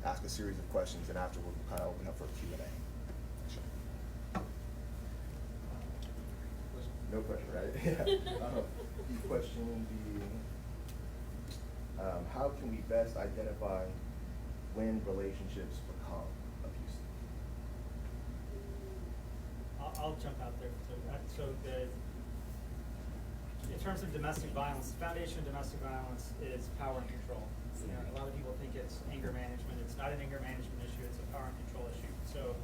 ask a series of questions, and afterward we'll kind of open up for a Q&A. No pressure, right? Yeah. The question would be, how can we best identify when relationships become abusive? I'll jump out there. In terms of domestic violence, the foundation of domestic violence is power and control. You know, a lot of people think it's anger management. It's not an anger management issue. It's a power and control issue. So,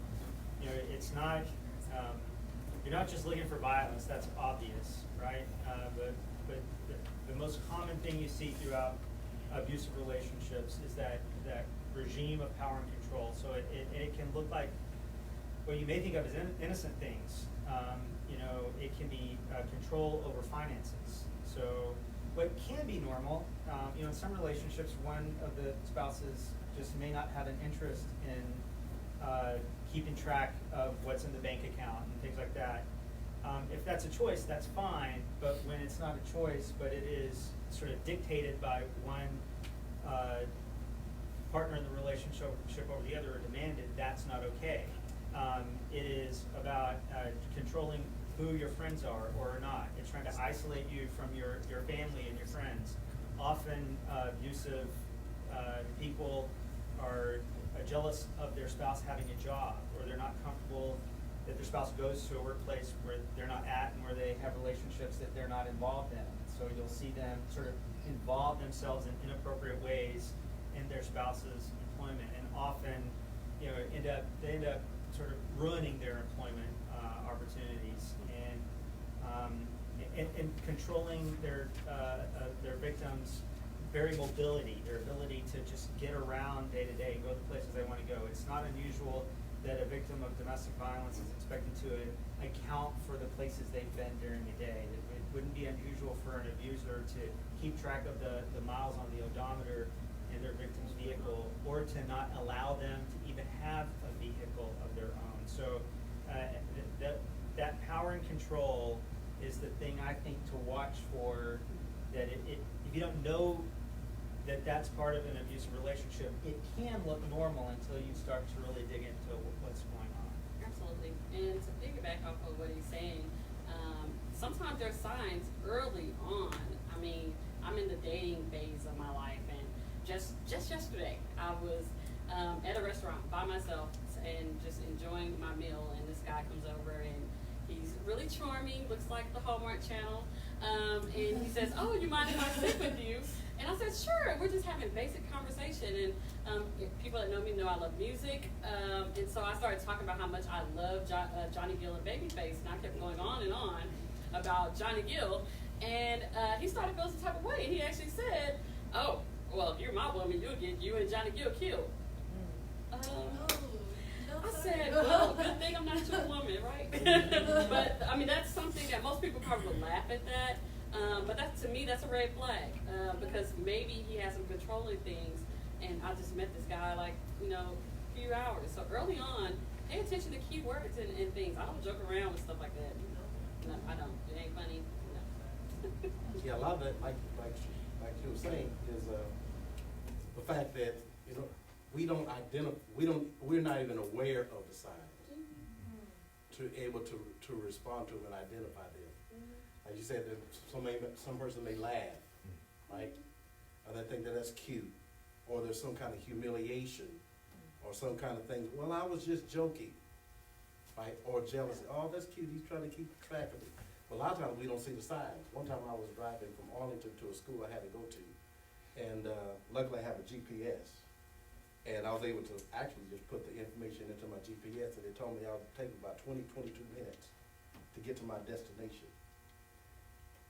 you know, it's not. You're not just looking for violence. That's obvious, right? But the most common thing you see throughout abusive relationships is that regime of power and control. So it can look like what you may think of as innocent things. You know, it can be control over finances. So what can be normal, you know, in some relationships, one of the spouses just may not have an interest in keeping track of what's in the bank account and things like that. If that's a choice, that's fine, but when it's not a choice, but it is sort of dictated by one partner in the relationship over the other or demanded, that's not okay. It is about controlling who your friends are or not. It's trying to isolate you from your family and your friends. Often abusive people are jealous of their spouse having a job, or they're not comfortable that their spouse goes to a workplace where they're not at and where they have relationships that they're not involved in. So you'll see them sort of involve themselves in inappropriate ways in their spouse's employment, and often, you know, they end up sort of ruining their employment opportunities and controlling their victims' very mobility, their ability to just get around day to day and go the places they want to go. It's not unusual that a victim of domestic violence is expected to account for the places they've been during the day. It wouldn't be unusual for an abuser to keep track of the miles on the odometer in their victim's vehicle, or to not allow them to even have a vehicle of their own. So that power and control is the thing I think to watch for. That if you don't know that that's part of an abusive relationship, it can look normal until you start to really dig into what's going on. Absolutely. And to piggyback off of what he's saying, sometimes there's signs early on. I mean, I'm in the dating phase of my life, and just yesterday I was at a restaurant by myself and just enjoying my meal, and this guy comes over and he's really charming, looks like the Hallmark Channel, and he says, "Oh, you mind if I sit with you?" And I said, "Sure." We're just having basic conversation, and people that know me know I love music, and so I started talking about how much I love Johnny Gill and Babyface, and I kept going on and on about Johnny Gill, and he started feeling some type of way, and he actually said, "Oh, well, if you're my woman, you'll get you and Johnny Gill killed." I said, "Well, good thing I'm not your woman, right?" But I mean, that's something that most people probably would laugh at that. But that, to me, that's a red flag, because maybe he has some controlling things, and I just met this guy like, you know, a few hours. So early on, pay attention to key words and things. I don't joke around with stuff like that. No, I don't. It ain't funny. No. Yeah, a lot of that, like you were saying, is the fact that, you know, we're not even aware of the signs to able to respond to and identify them. Like you said, that some person may laugh, right? Or they think that that's cute, or there's some kind of humiliation, or some kind of thing. Well, I was just joking, right? Or jealousy. Oh, that's cute. He's trying to keep track of it. But a lot of times we don't see the signs. One time I was driving from Arlington to a school I had to go to, and luckily I have a GPS. And I was able to actually just put the information into my GPS, and they told me I would take about 22 minutes to get to my destination.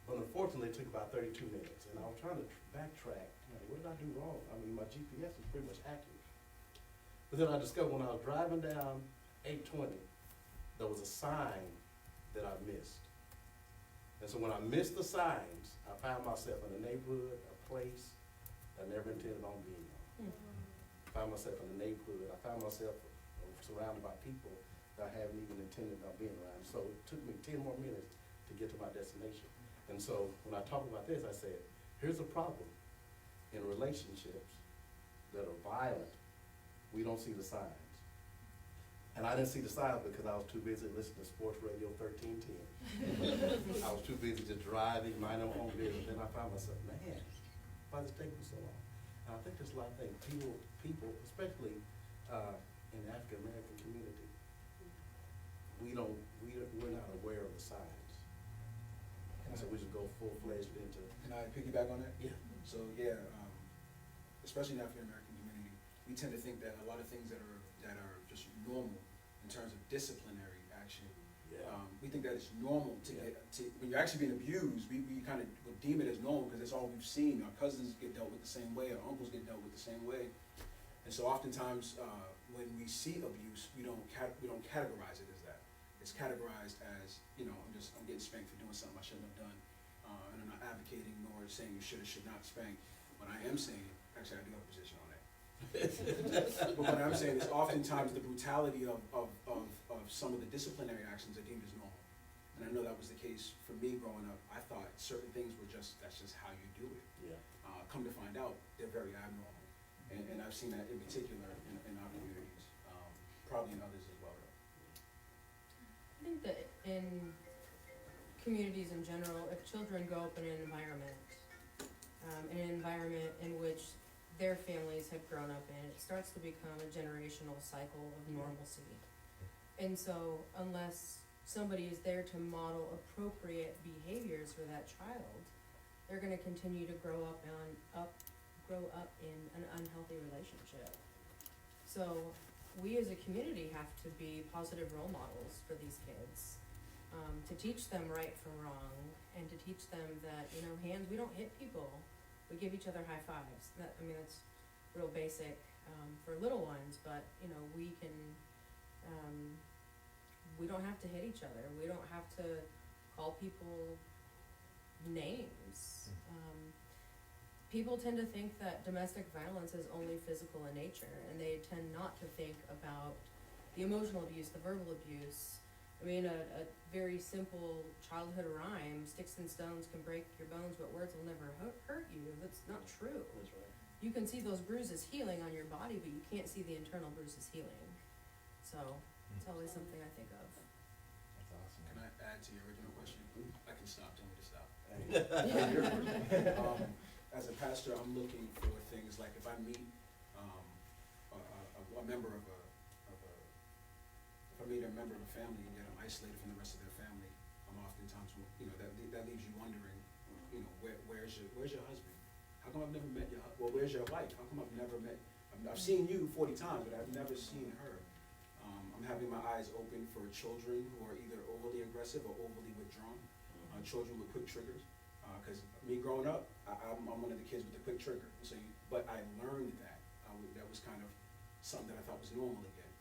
But unfortunately, it took about 32 minutes, and I was trying to backtrack. You know, what did I do wrong? I mean, my GPS is pretty much accurate. But then I discovered when I was driving down 820, there was a sign that I missed. And so when I missed the signs, I found myself in a neighborhood, a place I never intended on being on. I found myself in a neighborhood. I found myself surrounded by people that I haven't even intended on being around. So it took me 10 more minutes to get to my destination. And so when I talk about this, I said, here's a problem in relationships that are violent, we don't see the signs. And I didn't see the signs because I was too busy listening to Sports Radio 1310. I was too busy just driving, minding my own business. Then I found myself, man, why does it take me so long? And I think there's a lot of things. People, especially in the African American community, we're not aware of the signs. And so we just go full-fledged into. Can I piggyback on that? Yeah. So, yeah, especially in the African American community, we tend to think that a lot of things that are just normal in terms of disciplinary action, Yeah. we think that it's normal to Yeah. when you're actually being abused, we kind of will deem it as normal because that's all we've seen. Our cousins get dealt with the same way, our uncles get dealt with the same way. And so oftentimes, when we see abuse, we don't categorize it as that. It's categorized as, I'm getting spanked for doing something I shouldn't have done. And I'm not advocating nor saying you should or should not spank. What I am saying, actually I do have a position on that. But what I'm saying is oftentimes the brutality of some of the disciplinary actions are deemed as normal. And I know that was the case for me growing up. I thought certain things were that's just how you do it. Yeah. Come to find out, they're very abnormal. And I've seen that in particular in our communities, probably in others as well. I think that in communities in general, if children grow up in an environment in which their families have grown up in, it starts to become a generational cycle of normalcy. And so unless somebody is there to model appropriate behaviors for that child, they're going to continue to grow up in an unhealthy relationship. So we as a community have to be positive role models for these kids, to teach them right from wrong, and to teach them that, we don't hit people, we give each other high fives. That's real basic for little ones, but we can, we don't have to hit each other, we don't have to call people names. People tend to think that domestic violence is only physical in nature, and they tend not to think about the emotional abuse, the verbal abuse. A very simple childhood rhyme, sticks and stones can break your bones, but words will never hurt you. That's not true. That's right. You can see those bruises healing on your body, but you can't see the internal bruises healing. So it's always something I think of. That's awesome. Can I add to your original question? I can stop, tell me to stop. As a pastor, I'm looking for things like if I meet a member of a family and yet I'm isolated from the rest of their family, I'm oftentimes, that leaves you wondering, where's your husband? How come I've never met where's your wife? How come I've never met? I've seen you 40 times, but I've never seen her. I'm having my eyes open for children who are either overly aggressive or overly withdrawn. Children with quick triggers. Because me growing up, I'm one of the kids with the quick trigger. But I learned that. That was kind of something that I thought was normal again.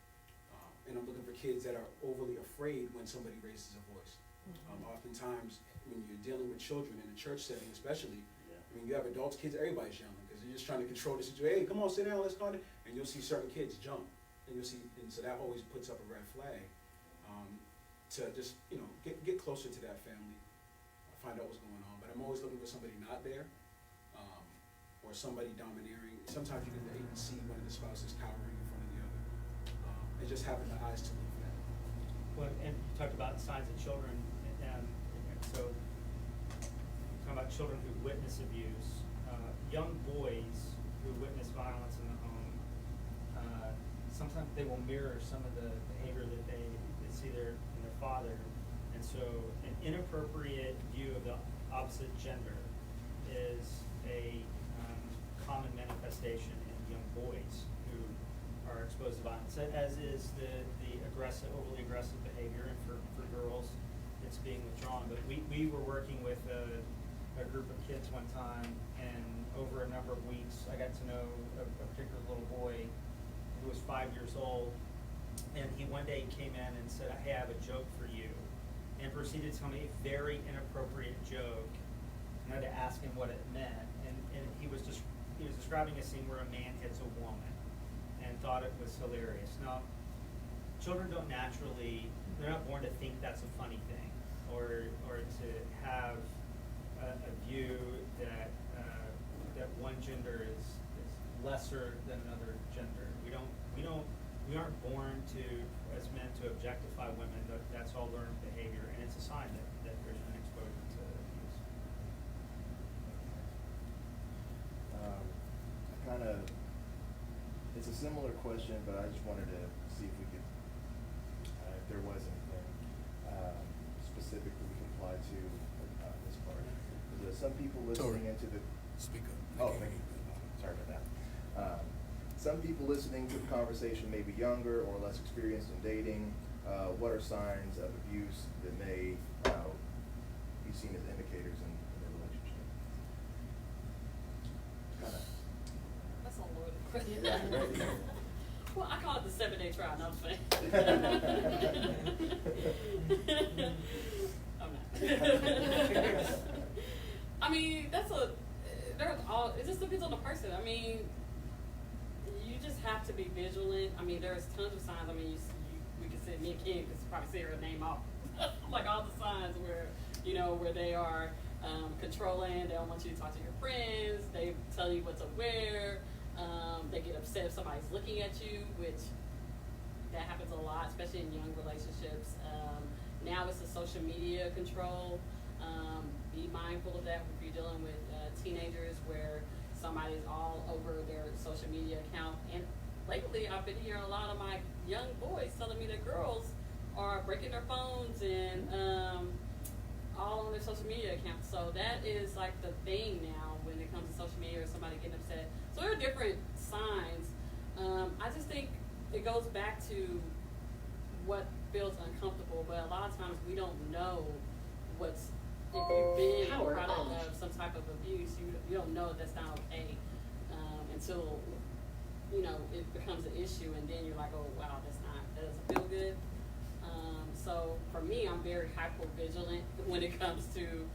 And I'm looking for kids that are overly afraid when somebody raises a voice. Oftentimes, when you're dealing with children in a church setting especially, you have adults, kids, everybody's yelling because you're just trying to control the situation. Hey, come on, sit down, let's go. And you'll see certain kids jump. And so that always puts up a red flag to just, get closer to that family, find out what's going on. But I'm always looking for somebody not there, or somebody domineering. Sometimes you can even see one of the spouses cowering in front of the other. And just having the eyes to look for that. Well, and you talked about signs of children, and so talking about children who witness abuse, young boys who witness violence in the home, sometimes they will mirror some of the behavior that they see in their father, and so an inappropriate view of the opposite gender is a common manifestation in young boys who are exposed to violence, as is the overly aggressive behavior, and for girls, it's being withdrawn. But we were working with a group of kids one time, and over a number of weeks, I got to know a particular little boy who was 5 years old, and he one day came in and said, "Hey, I have a joke for you," and proceeded to tell me a very inappropriate joke, and I had to ask him what it meant, and he was describing a scene where a man hits a woman, and thought it was hilarious. Now, children don't they're not born to think that's a funny thing, or to have a view that one gender is lesser than another gender. We aren't born to, as men, to objectify women. That's all learned behavior, and it's a sign that there's been exposure to abuse. It's a similar question, but I just wanted to see if we could, if there was anything specific that we can apply to this part. There's some people listening into the. Speak up. Oh, thank you. Sorry about that. Some people listening to the conversation may be younger or less experienced in dating. What are signs of abuse that may be seen as indicators in a relationship? That's a loaded question. Yeah. Well, I call it the 7-day trial. No, I'm just playing. I'm not. I mean, it just depends on the person. I mean, you just have to be vigilant. I mean, there's tons of signs. I mean, we could say, me and Ken could probably say her name off. Like all the signs where they are controlling, they don't want you to talk to your friends, they tell you what to wear, they get upset if somebody's looking at you, which that happens a lot, especially in young relationships. Now it's the social media control. Be mindful of that if you're dealing with teenagers where somebody's all over their social media account. And lately I've been hearing a lot of my young boys telling me that girls are breaking their phones and all on their social media accounts. So that is like the thing now when it comes to social media or somebody getting upset. So there are different signs. I just think it goes back to what feels uncomfortable, but a lot of times we don't know if you've been a product of some type of abuse, you don't know that's not okay until it becomes an issue, and then you're like, oh wow, that doesn't feel good. So for me, I'm very hyper vigilant when it comes to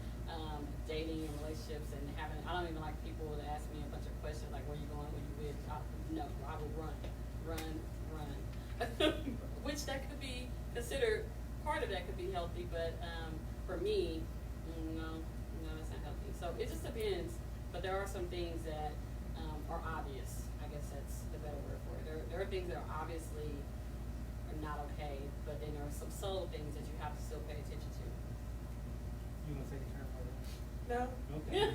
dating and relationships and having. I don't even like people to ask me a bunch of questions like, where you going, who you with? No, I will run, which that could be considered. Part of that could be healthy, but for me, no, that's not healthy. So it just depends. But there are some things that are obvious. I guess that's the better word for it. There are things that are obviously are not okay, but then there are some subtle things that you have to still pay attention to. You want to take a turn for that? No. Okay.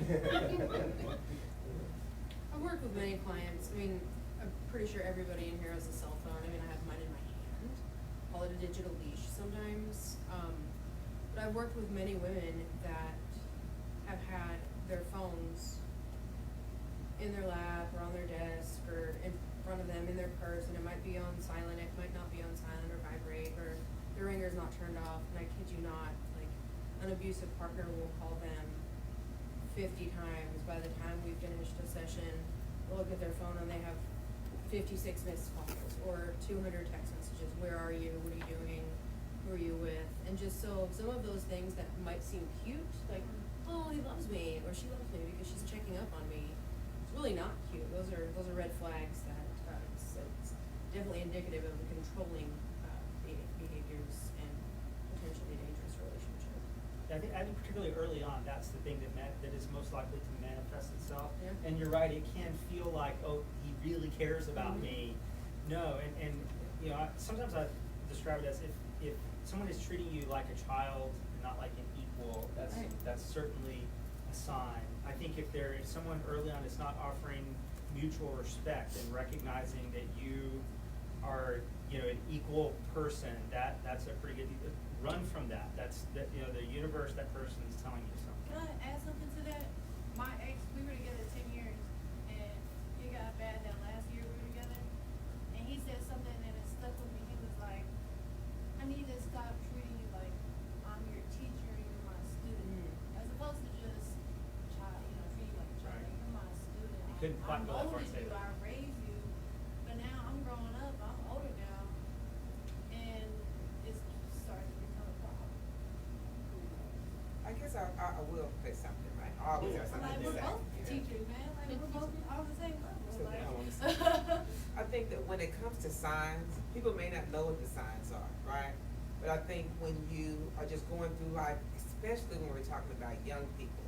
I've worked with many clients. I mean, I'm pretty sure everybody in here has a cell phone. I mean, I have mine in my hand. Call it a digital leash sometimes. But I've worked with many women that have had their phones in their lap or on their desk or in front of them in their purse, and it might be on silent, it might not be on silent or vibrate, or the ringer's not turned off. And I kid you not, like, an abusive partner will call them 50 times. By the time we finished a session, they'll look at their phone and they have 56 missed calls or 200 text messages. Where are you? What are you doing? Who are you with? And just so some of those things that might seem cute, like, oh, he loves me or she loves me because she's checking up on me, it's really not cute. Those are red flags that it's definitely indicative of controlling behaviors and potentially dangerous relationship. I think particularly early on, that's the thing that is most likely to manifest itself. Yeah. And you're right, it can feel like, oh, he really cares about me. No, and sometimes I describe it as if someone is treating you like a child and not like an equal, that's certainly a sign. I think if someone early on is not offering mutual respect and recognizing that you are an equal person, that's a pretty good. Run from that. That's the universe that person is telling you something. Can I add something to that? My ex, we were together 10 years, and it got bad that last year we were together. And he said something and it stuck with me. He was like, I need to stop treating you like I'm your teacher, you're my student. As opposed to just treat you like a child. Right. You're my student. You couldn't quite go that far and say that. I raised you, but now I'm growing up, I'm older now, and it's starting to become a problem. I guess I will say something, right? I always have I'm something like, to we're say. both Yeah. teachers, man. Like, we're both on the same level. So, Like, I think that when it comes to signs, people may not know what the signs are, right? But I think when you are just going through life, especially when we're talking about young people,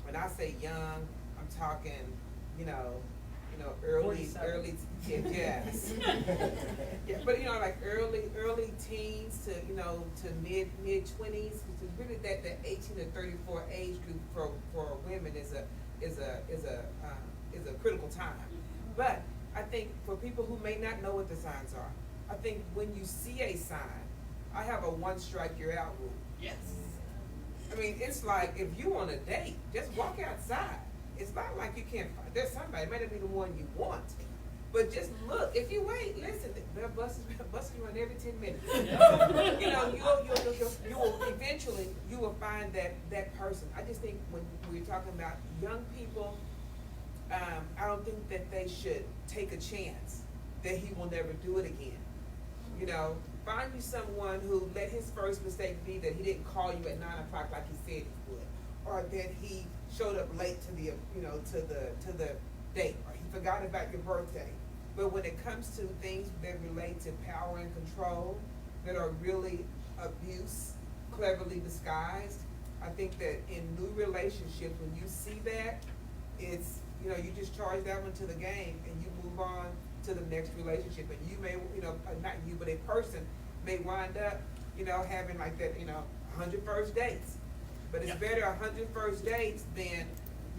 when I say young, I'm talking, you know, early, 47. yes. Yeah, but you know, like early teens to, you know, to mid 20s, which is really that 18 to 34 age group for women is a critical time. But I think for people who may not know what the signs are, I think when you see a sign, I have a one strike you're out rule. Yes. I mean, it's like if you want a date, just walk outside. It's not like you can't find, there's somebody, it may not be the one you want, but just look. If you wait, listen, the bus you run every 10 minutes. You know, you will eventually, you will find that person. I just think when we're talking about young people, I don't think that they should take a chance that he will never do it again. You know, find you someone who let his first mistake be that he didn't call you at 9 o'clock like he said he would, or that he showed up late to the, you know, to the date, or he forgot about your birthday. But when it comes to things that relate to power and control, that are really abuse, cleverly disguised, I think that in new relationships, when you see that, it's, you know, you just charge that one to the game and you move on to the next relationship. And you may, you know, not you, but a person may wind up, you know, having like that, you know, 100 first dates. But it's better 100 first dates than,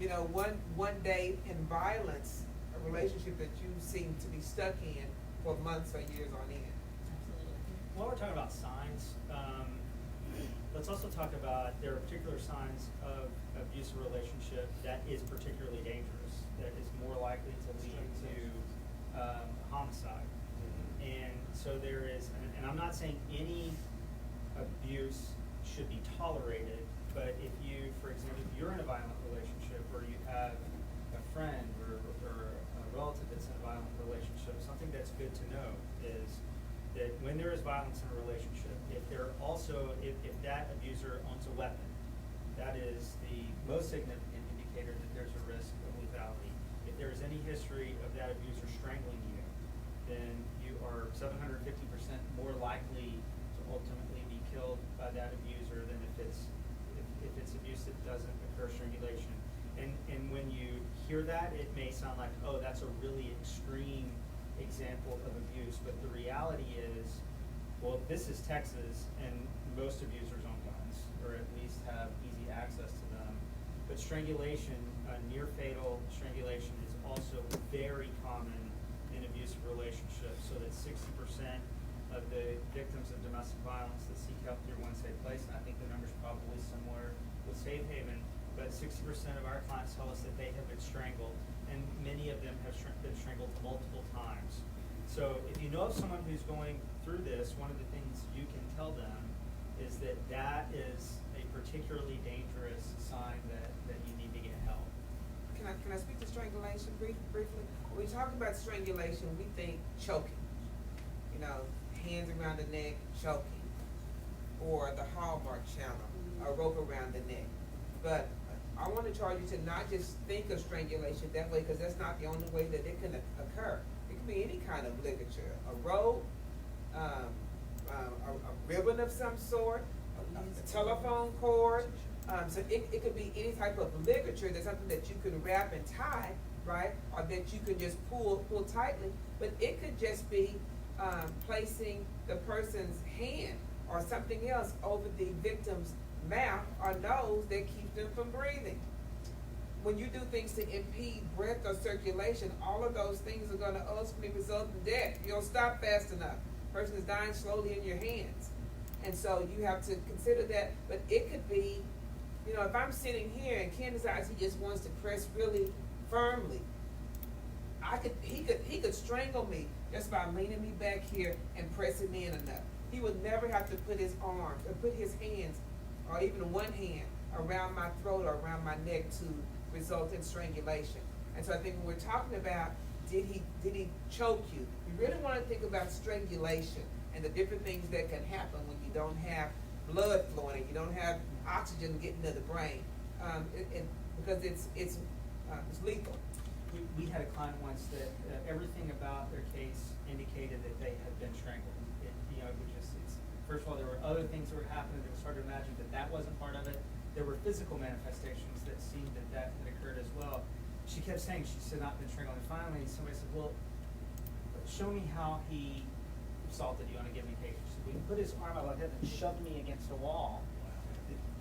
you know, one date in violence, a relationship that you seem to be stuck in for months or years on end. While we're talking about signs, let's also talk about there are particular signs of abusive relationship that is particularly dangerous, that is more likely to lead to homicide. And so there is, and I'm not saying any abuse should be tolerated, but if you, for example, if you're in a violent relationship or you have a friend or a relative that's in a violent relationship, something that's good to know is that when there is violence in a relationship, if that abuser owns a weapon, that is the most significant indicator that there's a risk of lethality. If there is any history of that abuser strangling you, then you are 750% more likely to ultimately be killed by that abuser than if it's abuse that doesn't occur strangulation. And when you hear that, it may sound like, oh, that's a really extreme example of abuse, but the reality is, well, this is Texas, and most abusers own guns, or at least have easy access to them. But strangulation, near fatal strangulation, is also very common in abusive relationships, so that 60% of the victims of domestic violence that seek help through One Safe Place, and I think the number's probably somewhere with Safe Haven, but 60% of our clients tell us that they have been strangled, and many of them have been strangled multiple times. So if you know of someone who's going through this, one of the things you can tell them is that that is a particularly dangerous sign that you need to get help. Can I speak to strangulation briefly? When we talk about strangulation, we think choking. You know, hands around the neck, choking. Or the Hallmark Channel, a rope around the neck. But I want to charge you to not just think of strangulation that way, because that's not the only way that it can occur. It can be any kind of ligature, a rope, a ribbon of some sort, a telephone cord. So it could be any type of ligature. That's something that you can wrap and tie, right? Or that you can just pull tightly. But it could just be placing the person's hand or something else over the victim's mouth or nose that keeps them from breathing. When you do things to impede breath or circulation, all of those things are going to ultimately result in death. You don't stop fast enough. The person is dying slowly in your hands. And so you have to consider that. But it could be, you know, if I'm sitting here and Ken decides he just wants to press really firmly, he could strangle me just by leaning me back here and pressing in enough. He would never have to put his arms or put his hands or even one hand around my throat or around my neck to result in strangulation. And so I think when we're talking about did he choke you, you really want to think about strangulation and the different things that can happen when you don't have blood flowing and you don't have oxygen getting to the brain, because it's lethal. We had a client once that everything about their case indicated that they had been strangled. First of all, there were other things that were happening. It was hard to imagine that wasn't part of it. There were physical manifestations that seemed that had occurred as well. she kept saying she's not been strangled. And finally, somebody said, well, show me how he assaulted you on a given occasion. She said, well, he put his arm out like that and shoved me against a wall.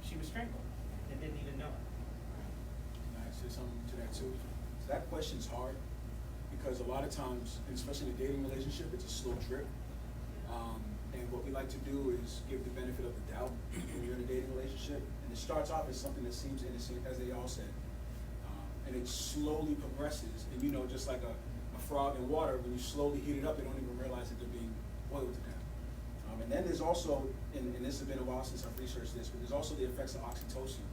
She was strangled and didn't even know it. Can I say something to that too? So that question's hard because a lot of times, and especially in a dating relationship, it's a slow drip. And what we like to do is give the benefit of the doubt when you're in a dating relationship. And it starts off as something that seems innocent, as they all said. And it slowly progresses. And you know, just like a frog in water, when you slowly heat it up, they don't even realize that they're being boiled to death. And then there's also, and this has been a while since I've researched this, but there's also the effects of oxytocin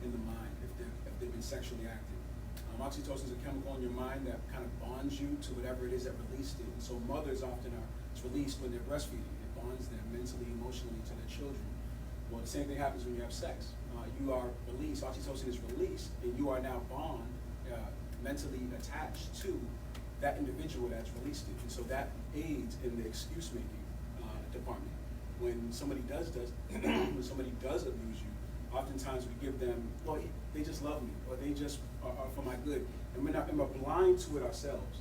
in the mind if they've been sexually active. Oxytocin is a chemical in your mind that kind of bonds you to whatever it is that released it. And so mothers often it's released when they're breastfeeding. It bonds them mentally, emotionally to their children. Well, the same thing happens when you have sex. You are released, oxytocin is released, and you are now mentally attached to that individual that's released it. And so that aids in the excuse making department. When somebody does when somebody does abuse you, oftentimes we give them, well, they just love me, or they just are for my good, and we're blind to it ourselves.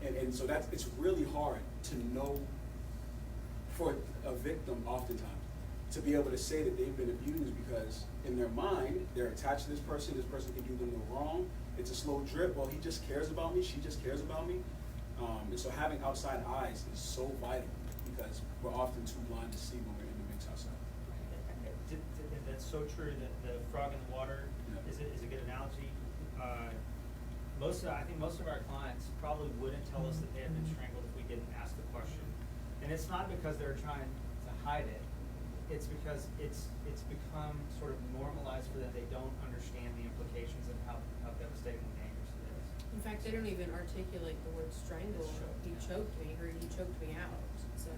And so it's really hard to know for a victim oftentimes to be able to say that they've been abused, because in their mind they're attached to this person can do them no wrong. It's a slow drip. Well, he just cares about me, she just cares about me. And so having outside eyes is so vital, because we're often too blind to see when we're in the mix ourselves. That's so true. That the frog in the water is a good analogy. I think most of our clients probably wouldn't tell us that they had been strangled if we didn't ask the question. And it's not because they're trying to hide it. It's because it's become sort of normalized for them. They don't understand the implications of how devastating and dangerous it is. In fact, they don't even articulate the word strangle. He choked me, or he choked me out. So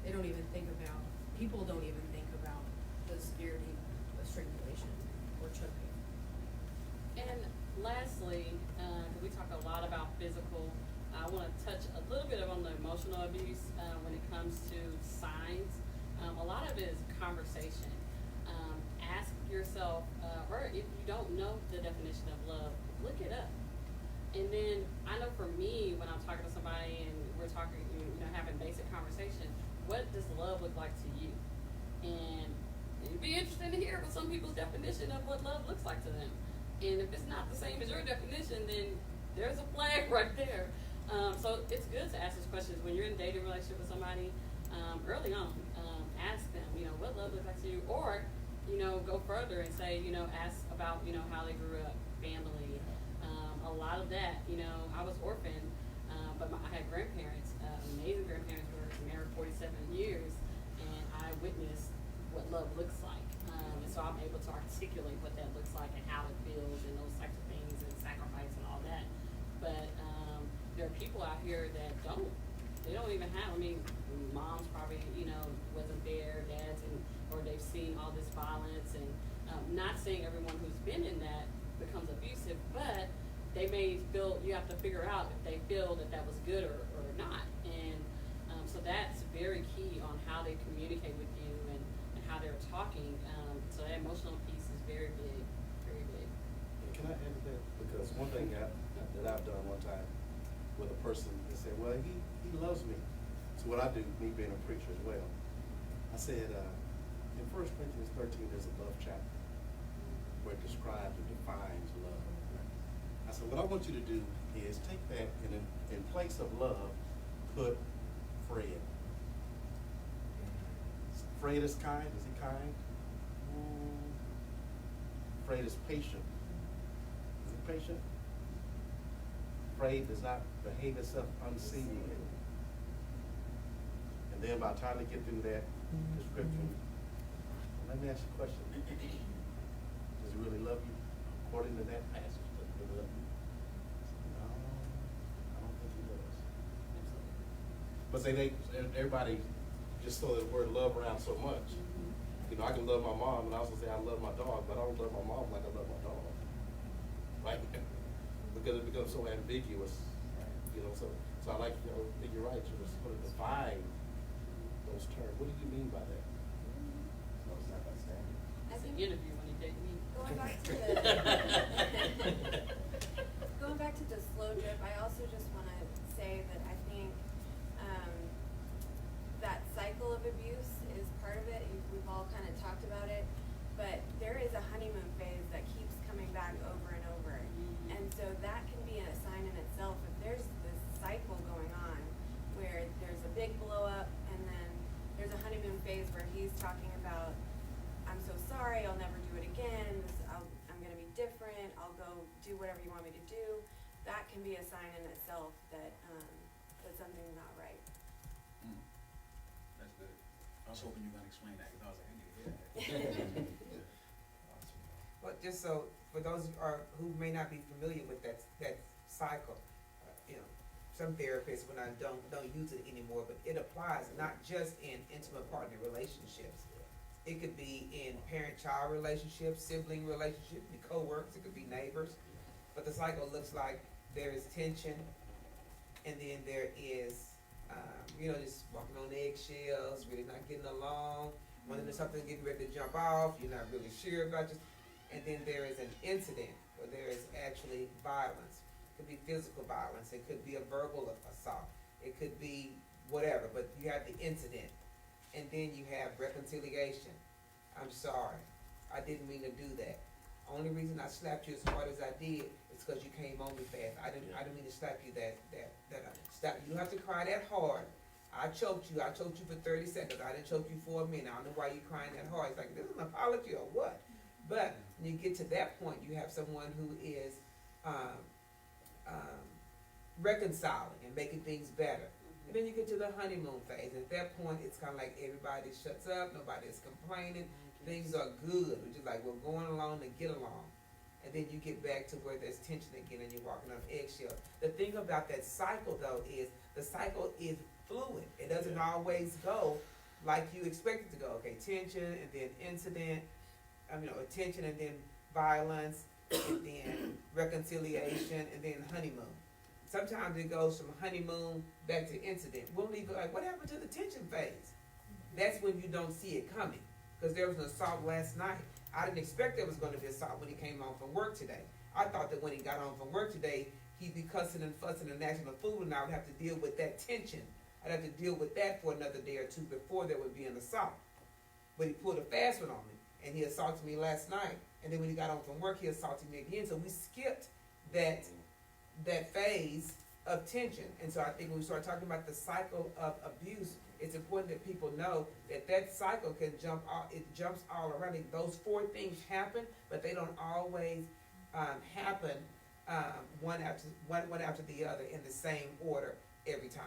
they don't even think about, people don't even think about the severity of strangulation or choking. And lastly, we talk a lot about physical. I want to touch a little bit on the emotional abuse when it comes to signs. A lot of it is conversation. Ask yourself, or if you don't know the definition of love, look it up. And then I know for me, when I'm talking to somebody and we're talking, having basic conversation, what does love look like to you? And it'd be interesting to hear what some people's definition of what love looks like to them. And if it's not the same as your definition, then there's a flag right there. So it's good to ask these questions when you're in a dating relationship with somebody early on. Ask them, what love looks like to you, or go further and say, ask about how they grew up, family. A lot of that, I was orphaned, but I had grandparents, amazing grandparents who were married 47 years, and I witnessed what love looks like. And so I'm able to articulate what that looks like and how it feels and those types of things and sacrifice and all that. But there are people out here that they don't even have, moms probably, wasn't there, dads, or they've seen all this violence, and not saying everyone who's been in that becomes abusive, but they may feel, you have to figure out if they feel that was good or not. And so that's very key on how they communicate with you and how they're talking. So that emotional piece is very big, very big. Can I add to that? Because one thing that I've done one time with a person, they said, well, he loves me. So what I do, me being a preacher as well, I said, in 1 Corinthians 13, there's a love chapter where it describes and defines love. I said, what I want you to do is take that and in place of love, put Fred. Fred is kind. Is he kind? Fred is patient. Is he patient? Fred does not behave himself unseemly. And then by the time they get through that description, let me ask you a question. Does he really love you according to that passage? Does he really love you? No, I don't think he does. But everybody just throw the word love around so much. I can love my mom, and I also say I love my dog, but I don't love my mom like I love my dog. Right? Because it becomes so ambiguous. So I like, I think you're right, to just sort of define those terms. What do you mean by that? No, it's not that standard. That's an interview when he dated me. Going back to Going back to the slow drip, I also just wanna say that I think, that cycle of abuse is part of it. We've all kind of talked about it, but there is a honeymoon phase that keeps coming back over and over. And so that can be a sign in itself. If there's this cycle going on where there's a big blow up and then there's a honeymoon phase where he's talking about, I'm so sorry, I'll never do it again, I'm gonna be different, I'll go do whatever you want me to do, that can be a sign in itself that, that something's not right. That's good. I was hoping you were gonna explain that, because I was like, I need to hear that. But just so, for those who may not be familiar with that cycle, you know, some therapists don't use it anymore, but it applies not just in intimate partner relationships. It could be in parent-child relationships, sibling relationships, it could be co-workers, it could be neighbors. But the cycle looks like there is tension, and then there is, just walking on eggshells, really not getting along, when there's something getting ready to jump off, you're not really sure about it. And then there is an incident where there is actually violence. It could be physical violence, it could be a verbal assault, it could be whatever, but you have the incident. And then you have reconciliation. I'm sorry, I didn't mean to do that. Only reason I slapped you as hard as I did is because you came on me fast. I didn't mean to slap you that stop. You have to cry that hard. I choked you for 30 seconds. I didn't choke you for a minute. I don't know why you're crying that hard. It's like, this is an apology or what? But when you get to that point, you have someone who is reconciling and making things better. And then you get to the honeymoon phase. And at that point, it's kind of like everybody shuts up, nobody's complaining, things are good. We're just like, we're going along to get along. And then you get back to where there's tension again and you're walking on eggshells. The thing about that cycle, though, is the cycle is fluid. It doesn't always go like you expect it to go. Okay, tension and then incident, attention and then violence, and then reconciliation, and then honeymoon. Sometimes it goes from honeymoon back to incident. We'll leave it like, what happened to the tension phase? That's when you don't see it coming. Because there was an assault last night. I didn't expect there was going to be assault when he came home from work today. I thought that when he got home from work today, he'd be cussing and fussing and acting a fool, and I would have to deal with that tension. I'd have to deal with that for another day or two before there would be an assault. But he pulled a fast one on me, and he assaulted me last night. And then when he got home from work, he assaulted me again. So we skipped that phase of tension. And so I think when we start talking about the cycle of abuse, it's important that people know that cycle can jumps all around. Those four things happen, but they don't always happen one after the other in the same order every time.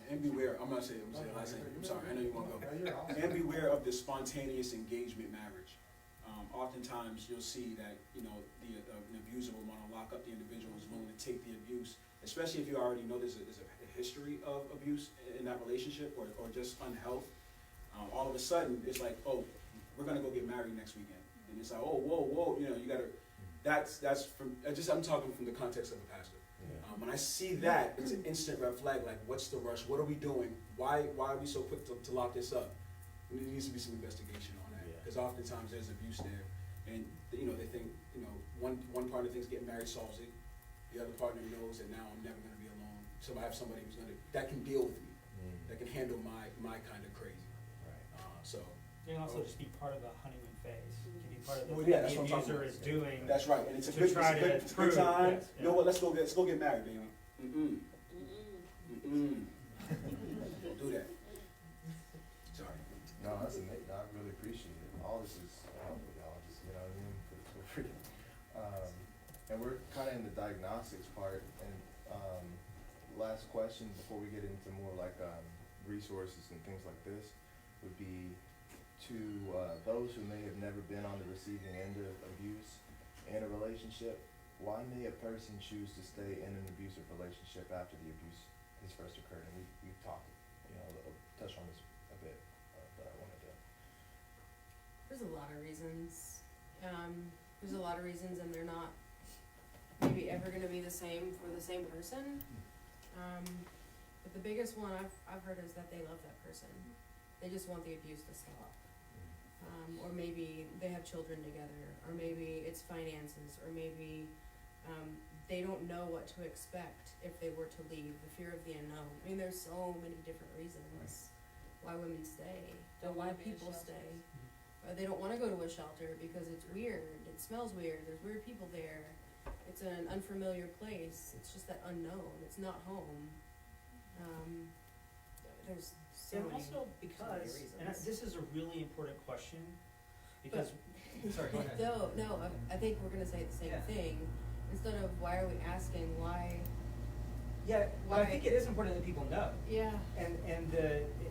And beware, I'm sorry, I know you want to go. And beware of the spontaneous engagement marriage. Oftentimes you'll see that, an abuser will want to lock up the individual who's willing to take the abuse, especially if you already know there's a history of abuse in that relationship or just unhealth. All of a sudden, it's like, oh, we're going to go get married next weekend. And it's like, oh, whoa, you got to, that's from, I'm talking from the context of a pastor. When I see that, it's an instant red flag, like, what's the rush? What are we doing? Why are we so quick to lock this up? There needs to be some investigation on that, because oftentimes there's abuse there, and they think one partner thinks getting married solves it. The other partner knows that now I'm never going to be alone. So I have somebody that can deal with me, that can handle my kind of crazy. Right. It can also just be part of the honeymoon phase. It can be part of the Well, thing that's the what I'm talking abuser about. is doing. That's right, and it's a to good try to it's a good prove, time. yes, You know what? Let's go get married, baby. Don't do that. Sorry. No, that's amazing. I really appreciate it. All this is helpful, y'all. Just, you know what I mean? For freedom. And we're kind of in the diagnostics part. And last question before we get into more like resources and things like this would be to those who may have never been on the receiving end of abuse in a relationship. Why may a person choose to stay in an abusive relationship after the abuse has first occurred? And we've talked, touched on this a bit, but I wanted to. There's a lot of reasons. And they're not maybe ever going to be the same for the same person. But the biggest one I've heard is that they love that person. They just want the abuse to stop. Or maybe they have children together, or maybe it's finances, or maybe They don't know what to expect if they were to leave, the fear of the unknown. I mean, there's so many different reasons why women stay, or Don't why wanna be in people shelters. stay. They don't wanna go to a shelter because it's weird, it smells weird, there's weird people there, it's an unfamiliar place, it's just that unknown, it's not home. There's so And many, also so many because, and reasons. this is a really important question, because, sorry, go ahead. No, I think we're gonna say the same Yeah. thing, instead of why are we asking, why, Yeah, well, I Why- think it is important that people know. yeah. And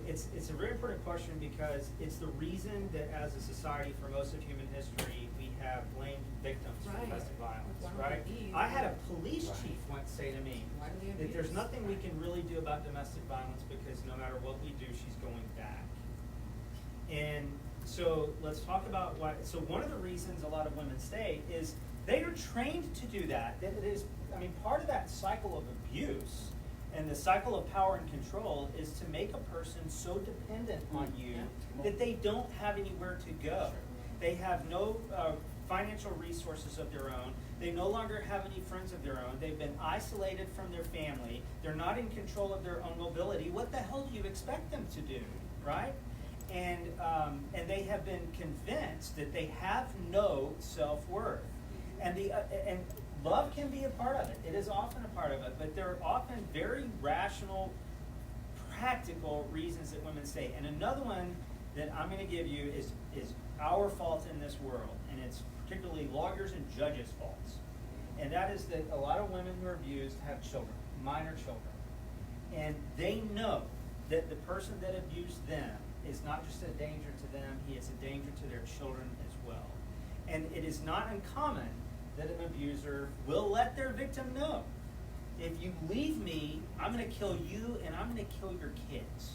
it's a very important question because it's the reason that as a society for most of human history, we have blamed victims for Right. domestic violence, Why don't right? they leave? I had a police Right. chief once say to me Why do they that there's abuse? nothing we can really do about domestic violence because no matter what we do, she's going back. And so let's talk about why. So one of the reasons a lot of women stay is they are trained to do that. That it is, I mean, part of that cycle of abuse and the cycle of power and control is to make a person so dependent on you that they don't have anywhere to go. They have no financial resources of their own. They no longer have any friends of their own. They've been isolated from their family. They're not in control of their own mobility. What the hell do you expect them to do, right? And they have been convinced that they have no self-worth. And and love can be a part of it. It is often a part of it, but there are often very rational, practical reasons that women stay. And another one that I'm going to give you is our fault in this world, and it's particularly lawyers and judges' faults. And that is that a lot of women who are abused have children, minor children. And they know that the person that abused them is not just a danger to them, he is a danger to their children as well. And it is not uncommon that an abuser will let their victim know, if you leave me, I'm going to kill you and I'm going to kill your kids.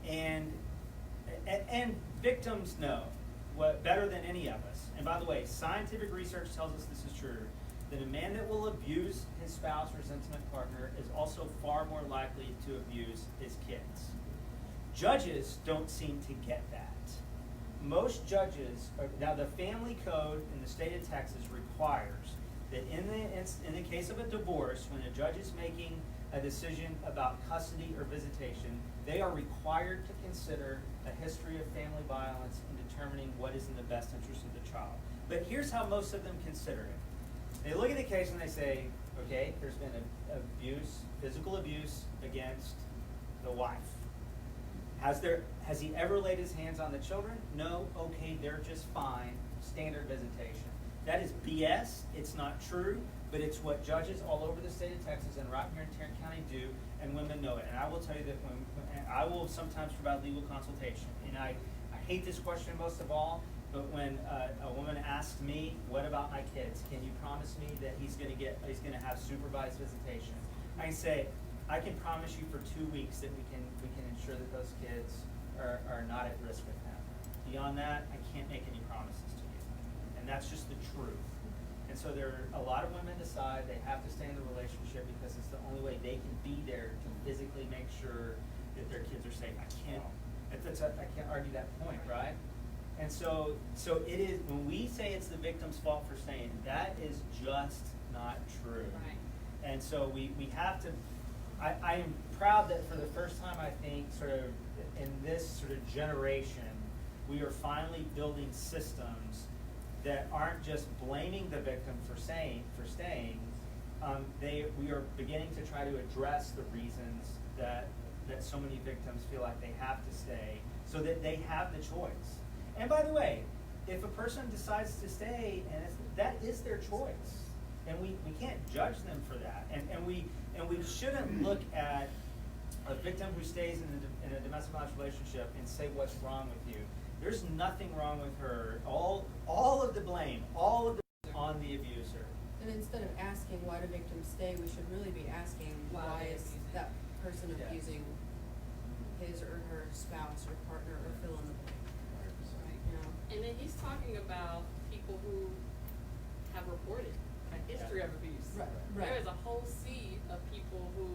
And victims know what better than any of us. And by the way, scientific research tells us this is true, that a man that will abuse his spouse or his intimate partner is also far more likely to abuse his kids. Judges don't seem to get that. Most judges, now the family code in the state of Texas requires that in the case of a divorce, when a judge is making a decision about custody or visitation, they are required to consider a history of family violence in determining what is in the best interest of the child. But here's how most of them consider it. They look at the case and they say, okay, there's been abuse, physical abuse against the wife. Has he ever laid his hands on the children? No. Okay, they're just fine. Standard visitation. That is BS. It's not true, but it's what judges all over the state of Texas and right here in Tarrant County do, and women know it. And I will tell you that and I will sometimes provide legal consultation. And I hate this question most of all, but when a woman asks me, "What about my kids? Can you promise me that he's going to have supervised visitation?" I say, I can promise you for 2 weeks that we can ensure that those kids are not at risk with him. Beyond that, I can't make any promises to you. And that's just the truth. And so a lot of women decide they have to stay in the relationship because it's the only way they can be there to physically make sure that their kids are safe. I can't argue that point, right? And so it is, when we say it's the victim's fault for staying, that is just not true. Right. And so we have to, I am proud that for the first time, I think, sort of in this sort of generation, we are finally building systems that aren't just blaming the victim for staying. We are beginning to try to address the reasons that so many victims feel like they have to stay, so that they have the choice. And by the way, if a person decides to stay, that is their choice, and we can't judge them for that. And we shouldn't look at a victim who stays in a domestic violence relationship and say what's wrong with you. There's nothing wrong with her. All of the blame, on the abuser. And instead of asking why do victims stay, we should really be asking why is that person Yeah. abusing his or her spouse or partner or fill in the blank. You know? And then he's talking about people who have reported a history of abuse. Right. There is a whole sea of people who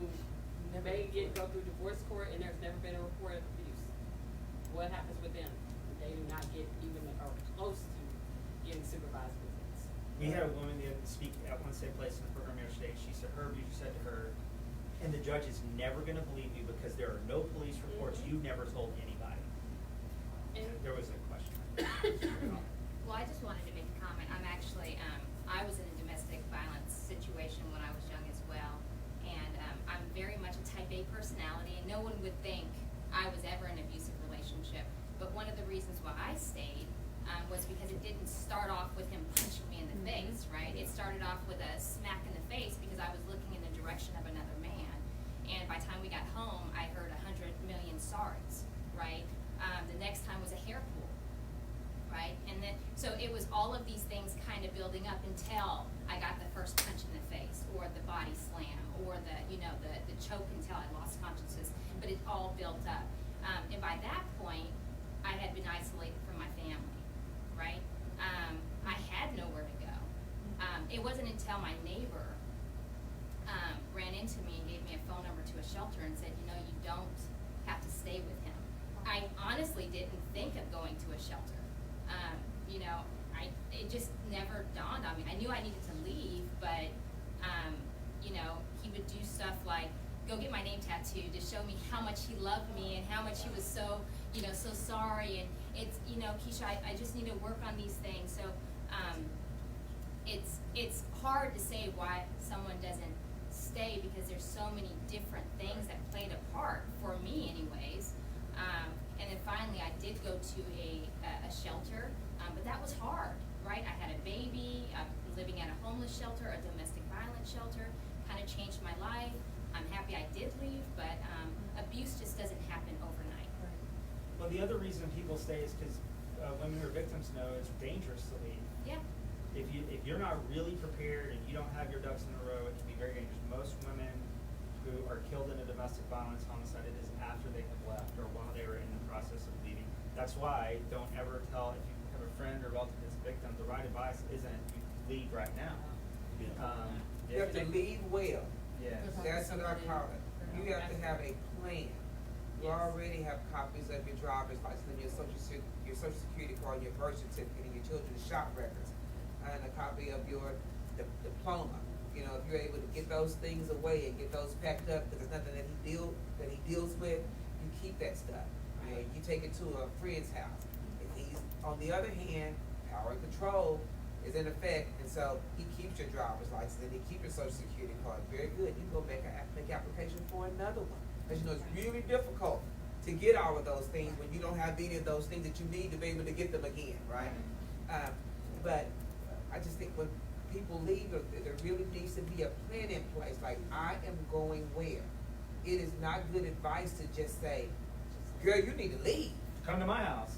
Never may reported. go through divorce court and there's never been a report of abuse. What happens with them? They do not get even or close to getting supervised visits. We had a woman that speak at one safe place in the program yesterday. She said her abuser said to her, and the judge is never going to believe you because there are no police reports. You've never told anybody. And There was a question. Well, I just wanted to make a comment. I'm actually, I was in a domestic violence situation when I was young as well. And I'm very much a type A personality, and no one would think I was ever in an abusive relationship. But one of the reasons why I stayed was because it didn't start off with him punching me in the face, right? It started off with a smack in the face because I was looking in the direction of another man. And by the time we got home, I heard 100 million sorries, right? The next time was a hair pull, right? And then, so it was all of these things kind of building up until I got the first punch in the face, or the body slam, or the, you know, the choke until I lost consciousness. But it all built up. And by that point, I had been isolated from my family, right? I had nowhere to go. It wasn't until my neighbor ran into me and gave me a phone number to a shelter and said, you know, you don't have to stay with him. I honestly didn't think of going to a shelter. You know, it just never dawned on me. I knew I needed to leave, but you know, he would do stuff like go get my name tattooed to show me how much he loved me and how much he was so, you know, so sorry. And it's, you know, Keisha, I just need to work on these things. So it's hard to say why someone doesn't stay because there's so many different things that played a part for me anyways. And then finally I did go to a shelter, but that was hard, right? I had a baby, living at a homeless shelter, a domestic violence shelter, kind of changed my life. I'm happy I did leave, but abuse just doesn't happen overnight. Well, the other reason people stay is because women who are victims know it's dangerous to leave. Yeah. If you're not really prepared and you don't have your ducks in a row, it can be very dangerous. Most women who are killed in a domestic violence homicide, it is after they have left or while they were in the process of leaving. That's why don't ever tell, if you have a friend or relative that's a victim, the right advice isn't you leave right now. You have to leave well. Yes. That's what I call it. You have to have a plan. You already have copies of your driver's license and your social security card, your birth certificate, and your children's shop records, and a copy of your diploma. You know, if you're able to get those things away and get those packed up, because there's nothing that he deals with, you keep that stuff. You know, you take it to a friend's house. If he's, on the other hand, power and control is in effect, and so he keeps your driver's license and he keeps your social security card. Very good. You go make application for another one. Because you know it's really difficult to get all of those things when you don't have any of those things that you need to be able to get them again, right? But I just think when people leave, there really needs to be a plan in place. Like, I am going where? It is not good advice to just say, girl, you need to leave. Come to my house.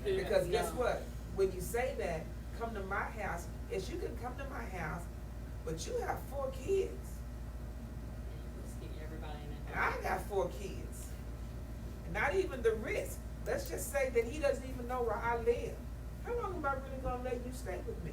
Because guess what? When you say that, come to my house, yes, you can come to my house, but you have 4 kids. Let's get everybody in And there. I got 4 kids. And not even the risk. Let's just say that he doesn't even know where I live. How long am I really gonna let you stay with me?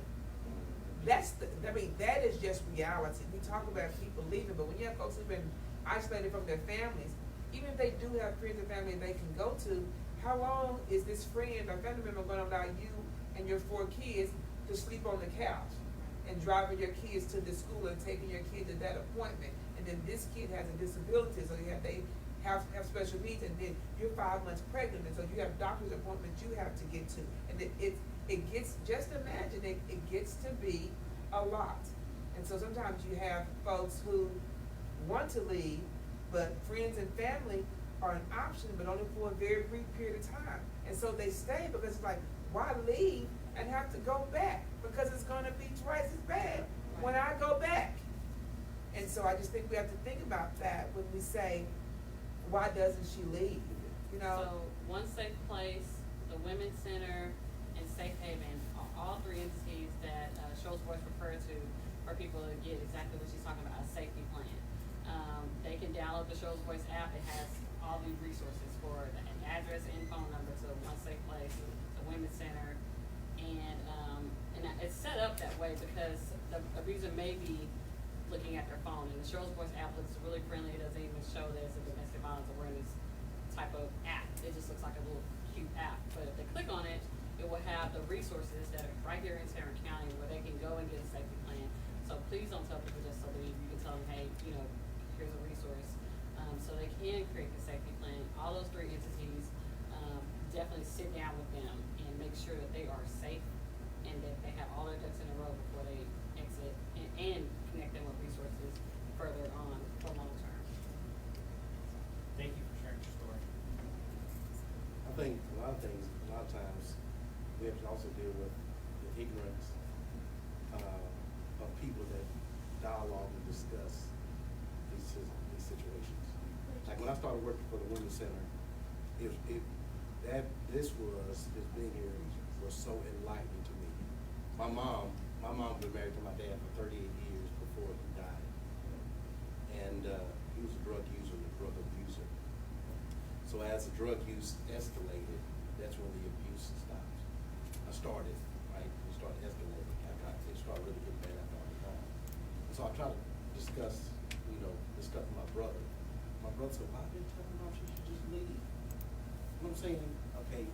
That is just reality. We talk about people leaving, but when you have folks who've been isolated from their families, even if they do have friends and family they can go to, how long is this friend or family member gonna allow you and your 4 kids to sleep on the couch and driving your kids to this school and taking your kid to that appointment? And then this kid has a disability, so they have special needs, and then you're 5 months pregnant, and so you have doctor's appointments you have to get to. And it gets, just imagine, it gets to be a lot. And so sometimes you have folks who want to leave, but friends and family are an option, but only for a very brief period of time. And so they stay because it's like, why leave and have to go back? Because it's gonna be twice as bad when I go back. And so I just think we have to think about that when we say, why doesn't she leave? You know? So One Safe Place, the Women's Center, and Safe Haven are all 3 entities that Shoals Voice referred to for people to get exactly what she's talking about, a safety plan. They can download the Shoals Voice app. It has all these resources for an address and phone number to One Safe Place, the Women's Center, and it's set up that way because the abuser may be looking at their phone, and the Shoals Voice app looks really friendly. It doesn't even show that it's a domestic violence awareness type of app. It just looks like a little cute app. But if they click on it, it will have the resources that are right here in Tarrant County where they can go and get a safety plan. So please don't tell people just to leave. You can tell them, hey, here's a resource. So they can create the safety plan. All those 3 entities, definitely sit down with them and make sure that they are safe and that they have all their ducks in a row before they exit, and connect them with resources further on for long term. Thank you for sharing your story. I think a lot of times, we have to also deal with the ignorance of people that dialogue and discuss these situations. Like when I started working for the Women's Center, this being here was so enlightening to me. My mom was married to my dad for 38 years before he died. And he was a drug user and a drug abuser. So as the drug use escalated, that's when the abuse stopped. It started escalating. It started really getting bad after all the time. And so I tried to discuss this stuff with my brother. My brother said, well, I've been telling mom she should just leave. You know what I'm saying? Okay,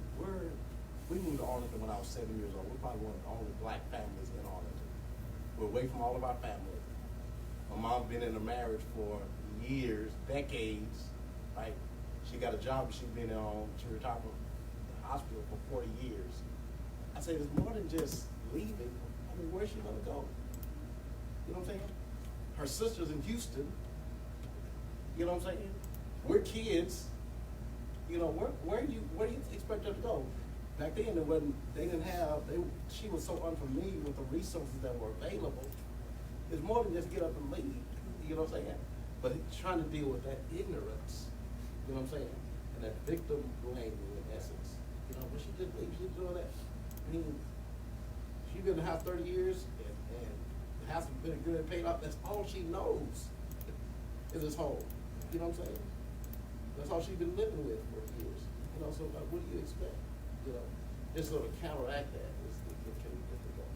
we moved to Arlington when I was 7 years old. We're probably one of the only black families in Arlington. We're away from all of our family. My mom's been in a marriage for years, decades, right? She got a job, but she retired from the hospital for 40 years. I say there's more than just leaving. I mean, where's she gonna go? You know what I'm saying? Her sister's in Houston. You know what I'm saying? We're kids. Where do you expect her to go? Back then, she was so unfamiliar with the resources that were available. It's more than just get up and leave. You know what I'm saying? But trying to deal with that ignorance. You know what I'm saying? And that victim blaming in essence. When she just leaves, she's doing that. I mean, she's been in the house 30 years and the house has been good and paid off. That's all she knows is this home. You know what I'm saying? That's all she's been living with for years. So what do you expect? Just sort of counteract that is it can be difficult.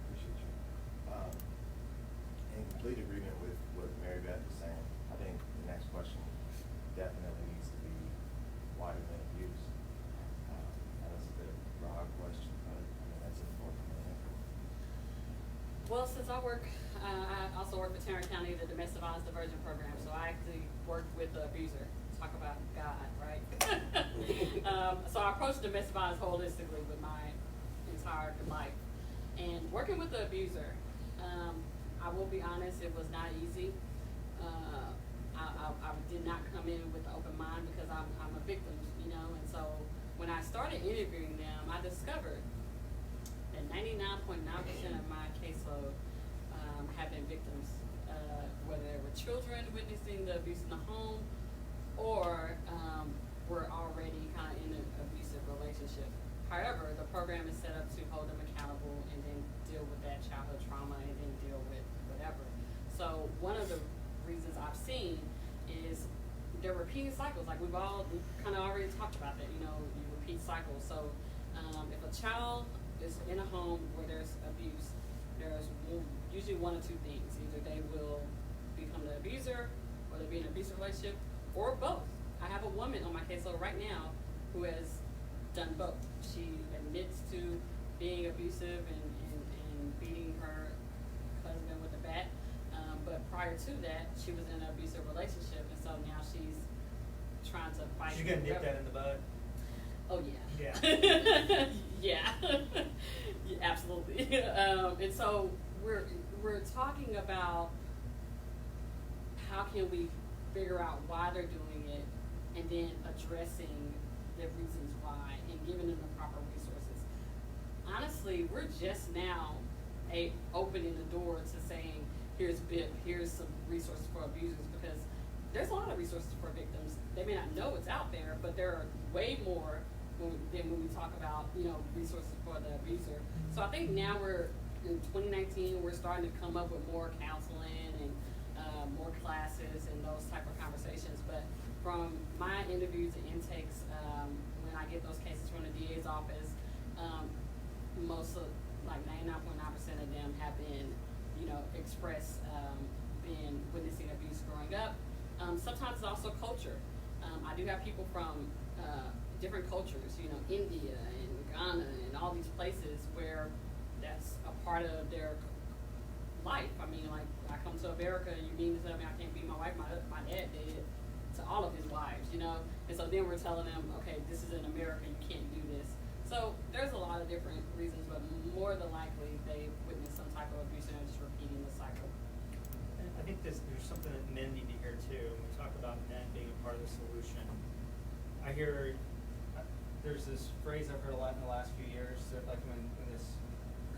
Appreciate you. In complete agreement with what Mary Beth is saying, I think the next question definitely needs to be, why do men abuse? That's a bit of a broad question, but that's important. Well, since I also work for Tarrant County, the Domestic Violence Diversion Program, so I actually work with the abuser. Talk about God, right? So I approach domestic violence holistically with my entire life. And working with the abuser, I will be honest, it was not easy. I did not come in with an open mind because I'm a victim, and so when I started interviewing them, I discovered that 99.9% of my caseload have been victims, whether they were children witnessing the abuse in the home or were already kind of in an abusive relationship. However, the program is set up to hold them accountable and then deal with that childhood trauma and then deal with whatever. So one of the reasons I've seen is they're repeating cycles. Like we've kind of already talked about that, you repeat cycles. So if a child is in a home where there's abuse, there's usually one of two things. Either they will become the abuser or they'll be in an abusive relationship, or both. I have a woman on my caseload right now who has done both. She admits to being abusive and beating her husband with a bat, but prior to that, she was in an abusive relationship, and so now she's trying to fight. She's gonna nip that in the bud. Oh yeah. Yeah. Yeah. Yeah, absolutely. And so we're talking about how can we figure out why they're doing it, and then addressing the reasons why and giving them the proper resources. Honestly, we're just now opening the door to saying, here's some resources for abusers, because there's a lot of resources for victims. They may not know it's out there, but there are way more than when we talk about, resources for the abuser. So I think now we're in 2019, we're starting to come up with more counseling and more classes and those type of conversations. But from my interviews and intakes, when I get those cases from the DA's office, most of, like 99.9% of them have been, expressed been witnessing abuse growing up. Sometimes it's also culture. I do have people from different cultures, you know, India and Ghana and all these places where that's a part of their life. I mean, like, I come to America and you mean to tell me I can't be my wife, my dad did to all of his wives, you know? And so then we're telling them, okay, this is in America, you can't do this. So there's a lot of different reasons, but more than likely they witness some type of abuse and are just repeating the cycle. And I think there's something that men need to hear too. When we talk about men being a part of the solution, I hear there's this phrase I've heard a lot in the last few years, that like when this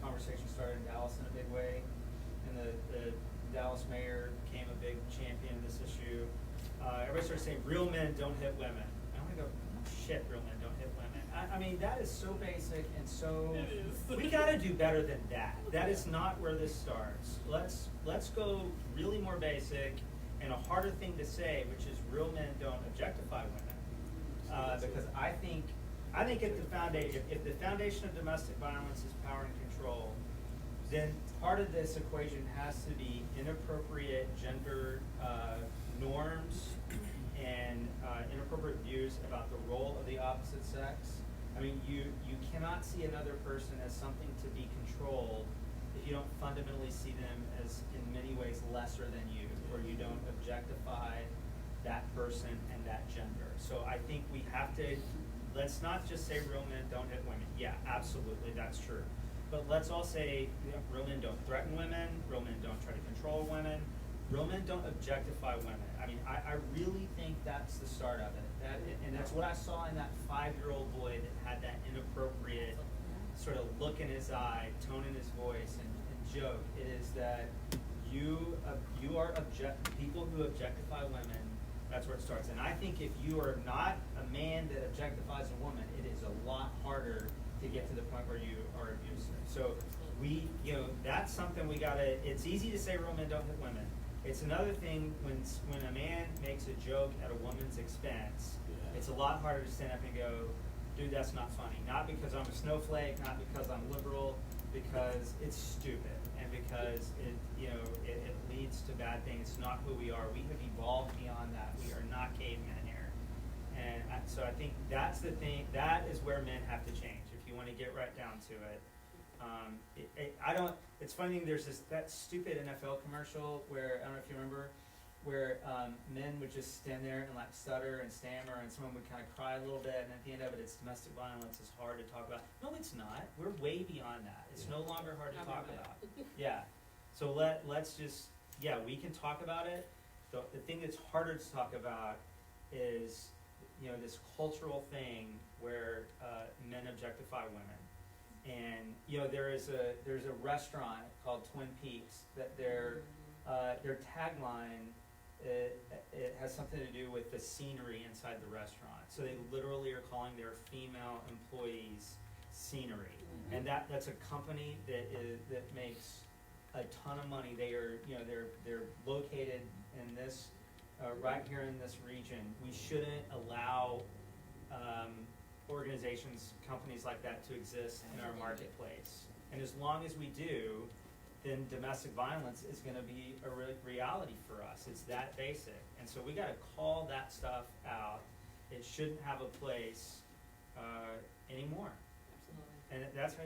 conversation started in Dallas in a big way, and the Dallas mayor became a big champion of this issue, everybody started saying real men don't hit women. And I want to go, oh, shit, real men don't hit women. I mean, that is so basic and so, we gotta do better than that. That is not where this starts. Let's go really more basic and a harder thing to say, which is real men don't objectify women. Because I think if the foundation of domestic violence is power and control, then part of this equation has to be inappropriate gender norms and inappropriate views about the role of the opposite sex. I mean, you cannot see another person as something to be controlled if you don't fundamentally see them as in many ways lesser than you, or you don't objectify that person and that gender. So I think we have to, let's not just say real men don't hit women. Yeah, absolutely, that's true. But let's all say, you know, real men don't threaten women, real men don't try to control women, real men don't objectify women. I mean, I really think that's the start of it. And that's what I saw in that 5-year-old boy that had that inappropriate sort of look in his eye, tone in his voice, and joke. It is that you are people who objectify women, that's where it starts. And I think if you are not a man that objectifies a woman, it is a lot harder to get to the point where you are abusive. So that's something we gotta, it's easy to say real men don't hit women. It's another thing when a man makes a joke at a woman's expense, it's a lot harder to stand up and go, dude, that's not funny. Not because I'm a snowflake, not because I'm liberal, because it's stupid. And because it leads to bad things. It's not who we are. We have evolved beyond that. We are not cavemen here. And so I think that's the thing. That is where men have to change. If you want to get right down to it. It's funny. There's that stupid NFL commercial where I don't know if you remember, where men would just stand there and like stutter and stammer, and someone would kind of cry a little bit, and at the end of it, it's domestic violence. It's hard to talk about. No, it's not. We're way beyond that. It's no longer hard to talk about. Yeah. So let's just, we can talk about it. The thing that's harder to talk about is, this cultural thing where men objectify women. And there's a restaurant called Twin Peaks that their tagline it has something to do with the scenery inside the restaurant. So they literally are calling their female employees scenery, and that's a company that makes a ton of money. They are they're located in this right here in this region. We shouldn't allow organizations, companies like that to exist in our marketplace. And as long as we do, then domestic violence is going to be a reality for us. It's that basic. And so we got to call that stuff out. It shouldn't have a place anymore. Absolutely. And that's how,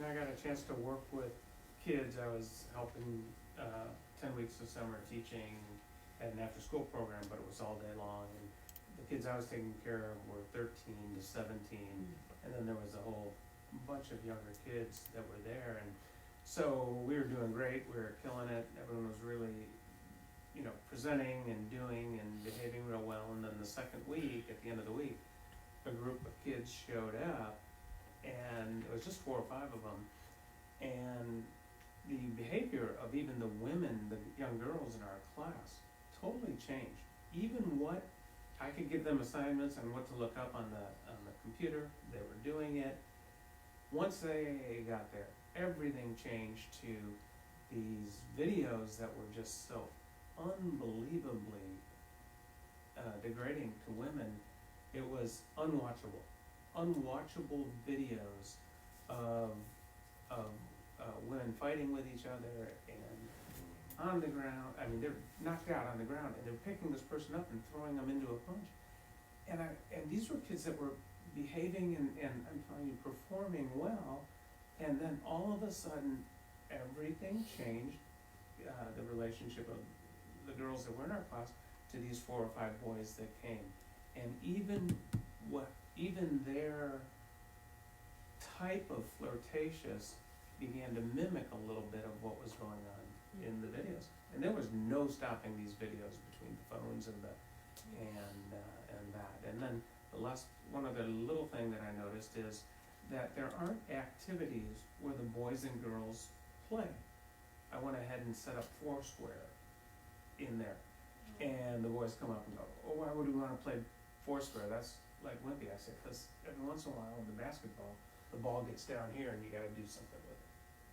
I got a chance to work with kids. I was helping 10 weeks of summer teaching at an after-school program, but it was all day long. And the kids I was taking care of were 13 to 17, and then there was a whole bunch of younger kids that were there. And so we were doing great. We were killing it. Everyone was really, presenting and doing and behaving real well. And then the second week, at the end of the week, a group of kids showed up, and it was just 4 or 5 of them. And the behavior of even the women, the young girls in our class, totally changed. Even what I could give them assignments and what to look up on the computer, they were doing it. Once they got there, everything changed to these videos that were just so unbelievably degrading to women. It was unwatchable videos of women fighting with each other and on the ground. I mean, they're knocked out on the ground, and they're picking this person up and throwing them into a punch. and these were kids that were behaving and I'm telling you, performing well, and then all of a sudden, everything changed, the relationship of the girls that were in our class to these 4 or 5 boys that came. And even their type of flirtatious began to mimic a little bit of what was going on in the videos. And there was no stopping these videos between the phones and that. And then one other little thing that I noticed is that there aren't activities where the boys and girls play. I went ahead and set up Foursquare in there. And the boys come up and go, oh, why would we wanna play Foursquare? That's like wimpy. I said, because every once in a while in the basketball, the ball gets down here and you gotta do something with it.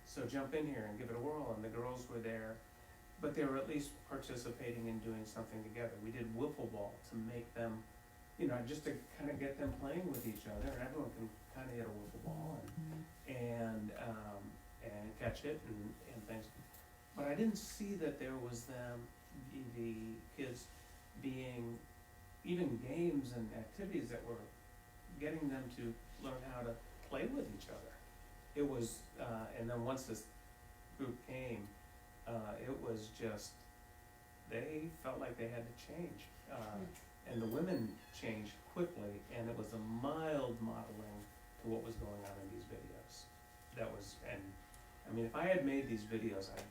So jump in here and give it a whirl, and the girls were there, but they were at least participating in doing something together. We did wiffle ball to make them, just to kind of get them playing with each other, and everyone can kind of hit a wiffle ball and catch it and things. But I didn't see that there was the kids being, even games and activities that were getting them to learn how to play with each other. It was, and then once this group came, it was just, they felt like they had to change. And the women changed quickly, and it was a mild modeling to what was going on in these videos. If I had made these videos, I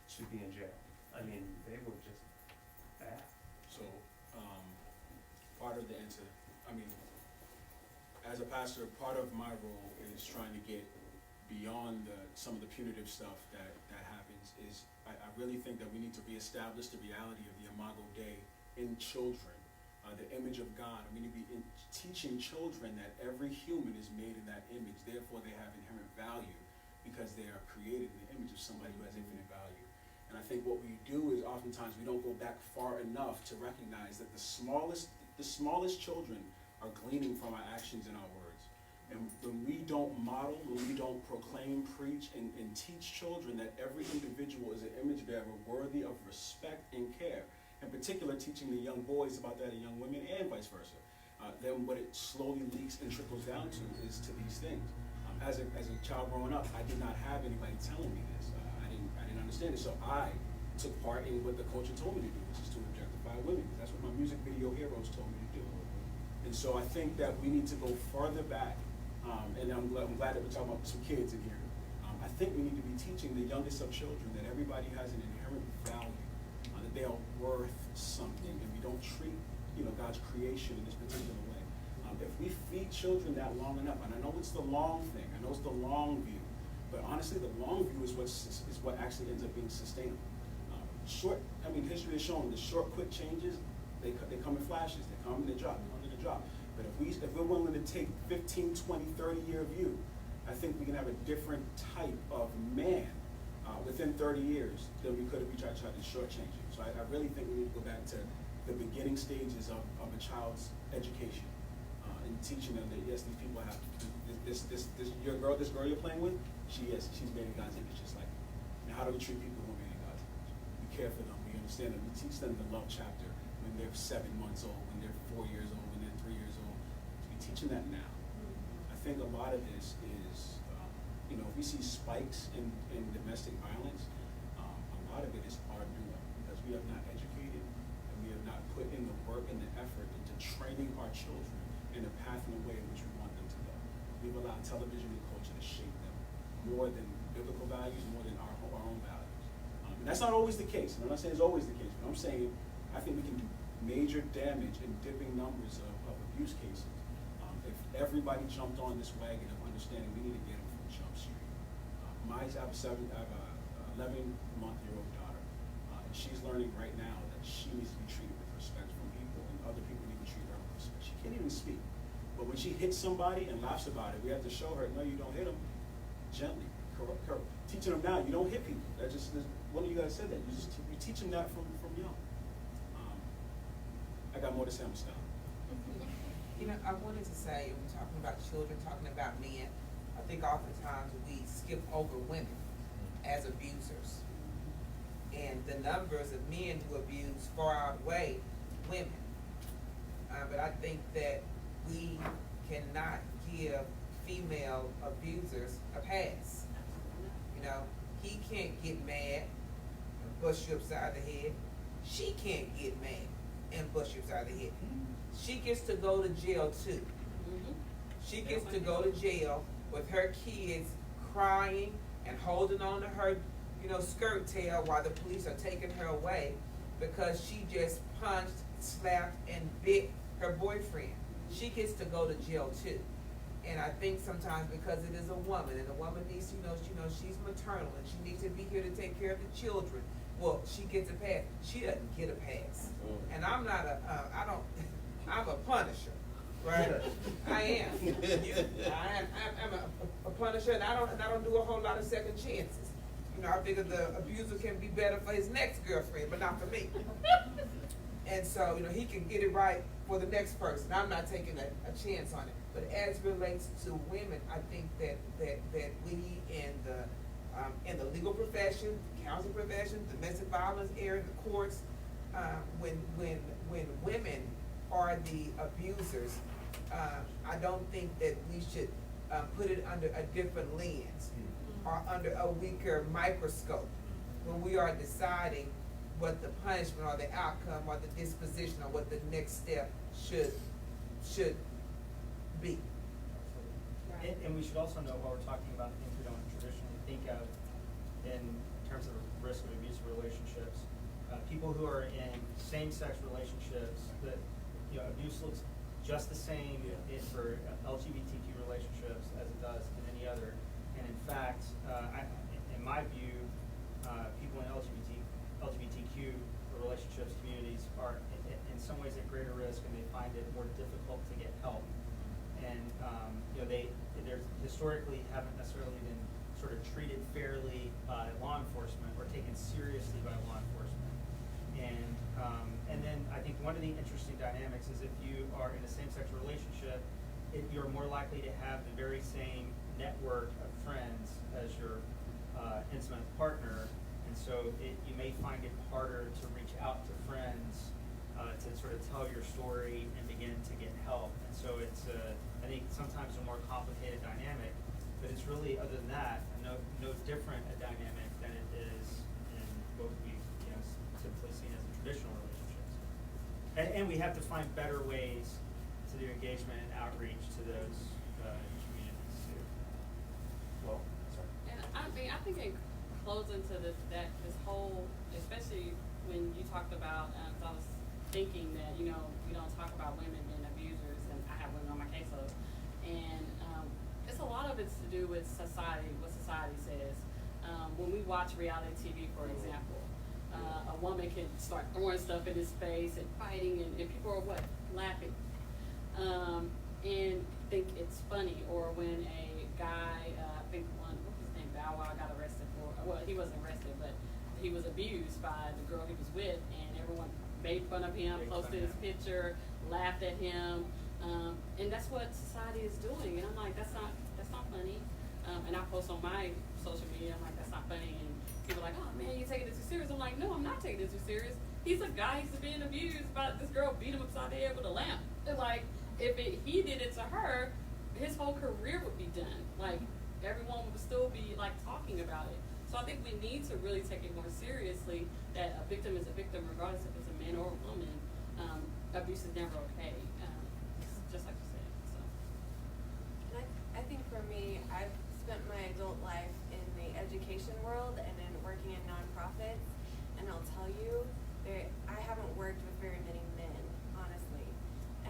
should be in jail. They were just bad. So, part of the answer, as a pastor, part of my role is trying to get beyond some of the punitive stuff that happens. I really think that we need to reestablish the reality of the Imago Dei in children, the image of God. We need to be teaching children that every human is made in that image, therefore they have inherent value because they are created in the image of somebody who has infinite value. And I think what we do is oftentimes we don't go back far enough to recognize that the smallest children are gleaning from our actions and our words. And when we don't model, when we don't proclaim, preach, and teach children that every individual is an image bearer worthy of respect and care, in particular teaching the young boys about that and young women and vice versa, then what it slowly leaks and trickles down to is to these things. As a child growing up, I did not have anybody telling me this. I didn't understand it, so I took part in what the culture told me to do, which is to objectify women. That's what my music video heroes told me to do. And so I think that we need to go farther back, and I'm glad that we're talking about some kids in here. I think we need to be teaching the youngest of children that everybody has an inherent value, that they are worth something, and we don't treat God's creation in this particular way. If we feed children that long enough, and I know it's the long thing, I know it's the long view, but honestly, the long view is what actually ends up being sustainable. History has shown the short, quick changes, they come in flashes, they come and they drop, But if we're willing to take 15, 20, 30-year view, I think we can have a different type of man within 30 years than we could if we tried to shortchange it. So I really think we need to go back to the beginning stages of a child's education. And teaching them that yes, these people have this girl you're playing with, she's made in God's image just like you. And how do we treat people who are made in God's image? We care for them, we understand them, we teach them the love chapter when they're 7 months old, when they're 4 years old, when they're 3 years old. We're teaching that now. I think a lot of this is, if we see spikes in domestic violence, a lot of it is our doing because we have not educated and we have not put in the work and the effort into training our children in the path and the way in which we want them to go. We've allowed television and culture to shape them more than biblical values, more than our own values. And that's not always the case. And I'm not saying it's always the case, but I'm saying I think we can do major damage in dipping numbers of abuse cases if everybody jumped on this wagon of understanding we need to get them from Jump Street. I have a 11-month-old daughter, and she's learning right now that she needs to be treated with respect from people, and other people need to treat her with respect. She can't even speak. But when she hits somebody and laughs about it, we have to show her, no, you don't hit them. Gently, teaching them now, you don't hit people. One of you guys said that. You teach them that from young. I got more to say, I'm stopping. I wanted to say, when we're talking about children, talking about men, I think oftentimes we skip over women as abusers. And the numbers of men who abuse far outweigh women. but I think that we cannot give female abusers a pass. You know, he can't get mad and bust you upside the head. She can't get mad and bust you upside the head. She gets to go to jail too. She gets to go to jail with her kids crying and holding on to her, you know, skirt tail while the police are taking her away because she just punched, slapped, and bit her boyfriend. She gets to go to jail too. And I think sometimes because it is a woman, and a woman needs to know, she's maternal and she needs to be here to take care of the children. Well, she gets a pass. She doesn't get a pass. And I'm not I'm a punisher, right? I am. I'm a punisher, and I don't do a whole lot of second chances. You know, I figure the abuser can be better for his next girlfriend, but not for me. And so, you know, he can get it right for the next person. I'm not taking a chance on it. But as relates to women, I think that we in the legal profession, counseling profession, domestic violence area, the courts, when women are the abusers, I don't think that we should put it under a different lens or under a weaker microscope when we are deciding what the punishment or the outcome or the disposition or what the next step should be. And we should also know while we're talking about things we don't traditionally think of in terms of risk of abusive relationships. People who are in same-sex relationships, that, you know, abuse looks just the same for LGBTQ relationships as it does in any other. And in fact, in my view, people in LGBTQ relationships, communities are in some ways at greater risk, and they find it more difficult to get help. And you know, they're historically haven't necessarily been sort of treated fairly by law enforcement or taken seriously by law enforcement. And then I think one of the interesting dynamics is if you are in a same-sex relationship, you're more likely to have the very same network of friends as your intimate partner, and so you may find it harder to reach out to friends to sort of tell your story and begin to get help. And so it's I think sometimes a more complicated dynamic, but it's really, other than that, no different a dynamic than it is in what we typically seen as traditional relationships. And we have to find better ways to do engagement and outreach to those communities too. Well, sorry. And I mean, I think in closing to this whole, especially when you talked about, I was thinking that, you know, we don't talk about women being abusers, and I have women on my caseload, and it's a lot of it's to do with society, what society says. When we watch reality TV, for example, a woman can start throwing stuff in his face and fighting, and people are laughing, and think it's funny. Or when a guy, I think what was his name, Bow Wow, got arrested for, well, he wasn't arrested, but he was abused by the girl he was with, and everyone made fun of him, posted his picture, laughed at him, and that's what society is doing. And I'm like, that's not funny. And I post on my social media, I'm like, that's not funny. And people are like, oh man, you taking it too serious. I'm like, no, I'm not taking it too serious. He's a guy who's being abused by this girl, beat him upside the head with a lamp. And like, if he did it to her, his whole career would be done. Like, everyone would still be like talking about it. So I think we need to really take it more seriously, that a victim is a victim regardless if it's a man or a woman. Abuse is never okay, just like you said. So. And I think for me, I've spent my adult life in the education world and in working in nonprofits, and I'll tell you, I haven't worked with very many men, honestly.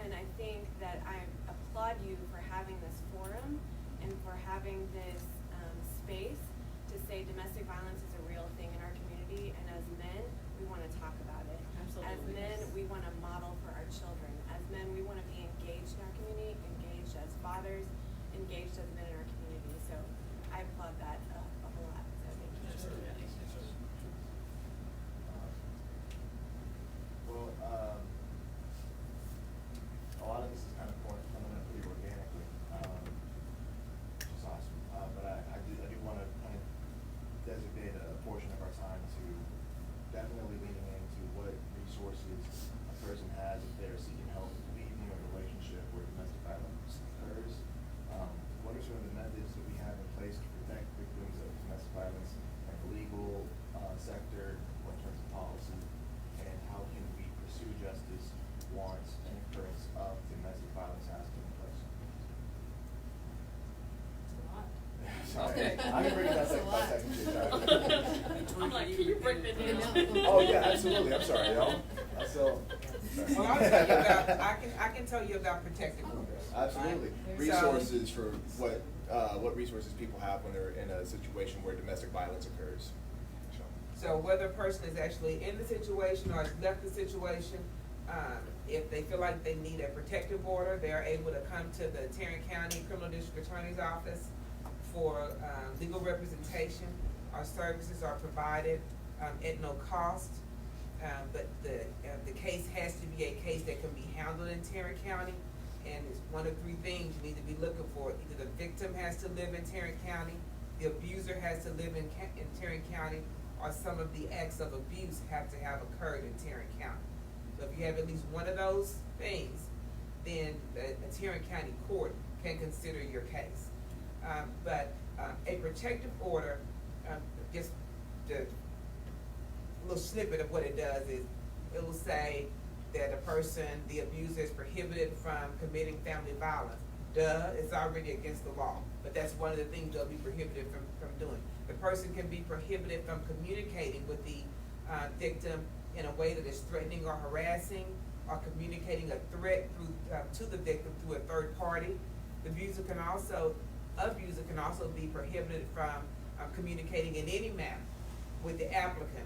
And I think that I applaud you for having this forum and for having this space to say domestic violence is a real thing in our community, and as men, we want to talk about it. Absolutely. As men, we want to model for our children. As men, we want to be engaged in our community, engaged as fathers, engaged as men in our community. So I applaud that a whole lot. So thank you. Well, a lot of this is kind of coming up pretty organically, which is awesome. But I do want to kind of designate a portion of our time to definitely leaning into what resources a person has if they're seeking help. We like, can you break that down? Oh, yeah, absolutely, I'm sorry, y'all. So. Well, I'll tell you about, I can tell you about protective orders. Absolutely. right? Resources for what resources people have when they're in a situation where domestic violence occurs. So whether a person is actually in the situation or has left the situation, if they feel like they need a protective order, they're able to come to the Tarrant County Criminal District Attorney's Office for legal representation. Our services are provided at no cost, but the case has to be a case that can be handled in Tarrant County. And it's one of three things you need to be looking for. Either the victim has to live in Tarrant County, the abuser has to live in Tarrant County, or some of the acts of abuse have to have occurred in Tarrant County. So if you have at least one of those things, then a Tarrant County court can consider your case. But a protective order, just the little snippet of what it does is, it will say that a person, the abuser, is prohibited from committing family violence. Duh, it's already against the law, but that's one of the things they'll be prohibited from doing. The person can be prohibited from communicating with the victim in a way that is threatening or harassing, or communicating a threat to the victim through a third party. The abuser can also be prohibited from communicating in any manner with the applicant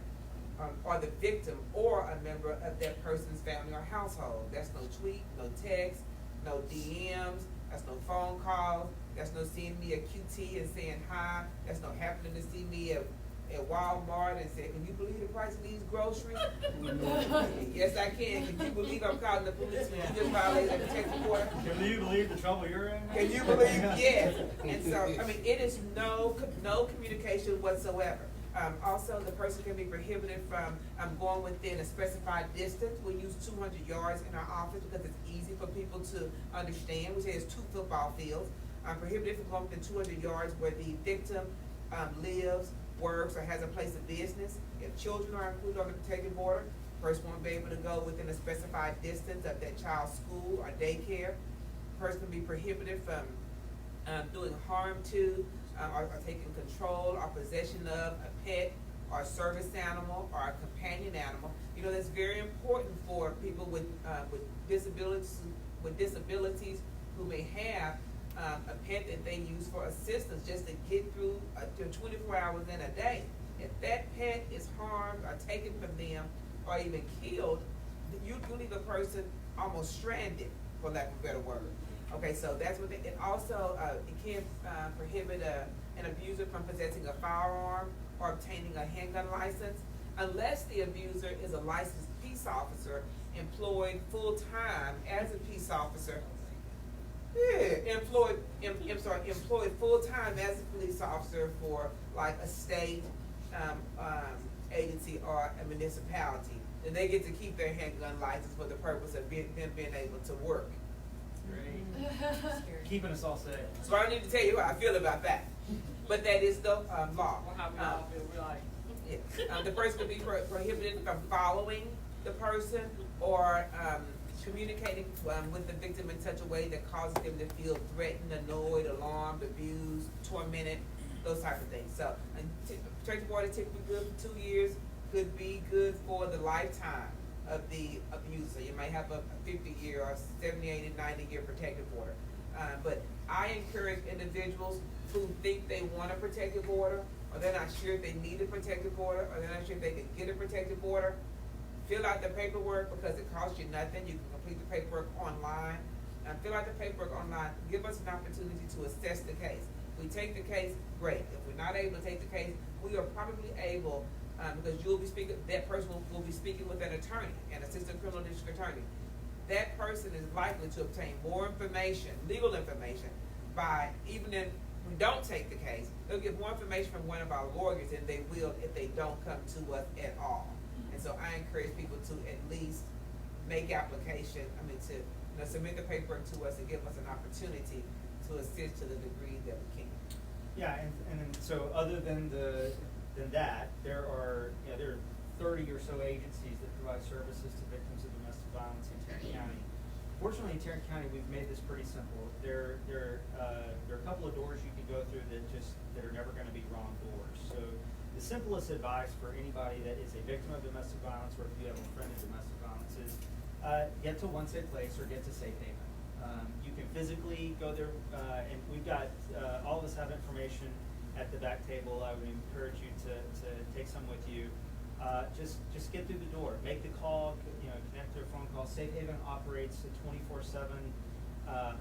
or the victim or a member of that person's family or household. That's no tweet, no text, no DMs, that's no phone calls, that's no seeing me at QT and saying hi, that's no happening to see me at Walmart and saying, can you believe the price of these groceries? Yes, I can. Can you believe I'm calling the police when you just violated a protective order? Can you believe the trouble you're in? Can you believe? Yes. And so, I mean, it is no communication whatsoever. Also, the person can be prohibited from going within a specified distance. We use 200 yards in our office because it's easy for people to understand. We say it's 2 football fields. Prohibited from going within 200 yards where the victim lives, works, or has a place of business. If children are included on the protective order, the person won't be able to go within a specified distance of that child's school or daycare. The person can be prohibited from doing harm to or taking control or possession of a pet or a service animal or a companion animal. You know, that's very important for people with disabilities who may have a pet that they use for assistance just to get through 24 hours in a day. If that pet is harmed or taken from them or even killed, you leave a person almost stranded, for lack of a better word. Okay, so that's what it also, it can prohibit an abuser from possessing a firearm or obtaining a handgun license unless the abuser is a licensed peace officer employed full-time as a peace officer. Employed full-time as a police officer for like a state agency or a municipality. And they get to keep their handgun license for the purpose of them being able to work. Keeping us all safe. So I don't need to tell you how I feel about that. But that is the law. Well, how we all feel, we're like, Yeah. The person could be prohibited from following the person or communicating with the victim in such a way that causes them to feel threatened, annoyed, alarmed, abused, tormented, those types of things. So protective order typically good for 2 years, could be good for the lifetime of the abuser. You might have a 50-year or 70, 80, 90-year protective order. But I encourage individuals who think they want a protective order, or they're not sure if they need a protective order, or they're not sure if they can get a protective order, fill out the paperwork because it costs you nothing. You can complete the paperwork online. Fill out the paperwork online. Give us an opportunity to assess the case. If we take the case, great. If we're not able to take the case, we are probably able, because you'll be speaking, that person will be speaking with an attorney, an assistant criminal district attorney. That person is likely to obtain more information, legal information, by even if we don't take the case, they'll get more information from one of our lawyers than they will if they don't come to us at all. And so I encourage people to at least make application, to submit the paperwork to us and give us an opportunity to assist to the degree that we can. Yeah, and so other than that, there are 30 or so agencies that provide services to victims of domestic violence in Tarrant County. Fortunately, in Tarrant County, we've made this pretty simple. There are a couple of doors you can go through that are never going to be wrong doors. So the simplest advice for anybody that is a victim of domestic violence, or if you have a friend of domestic violence, is get to One Safe Place or get to Safe Haven. You can physically go there, and we've got, all of us have information at the back table. I would encourage you to take some with you. Just get through the door, make the call, connect to a phone call. Safe Haven operates a 24/7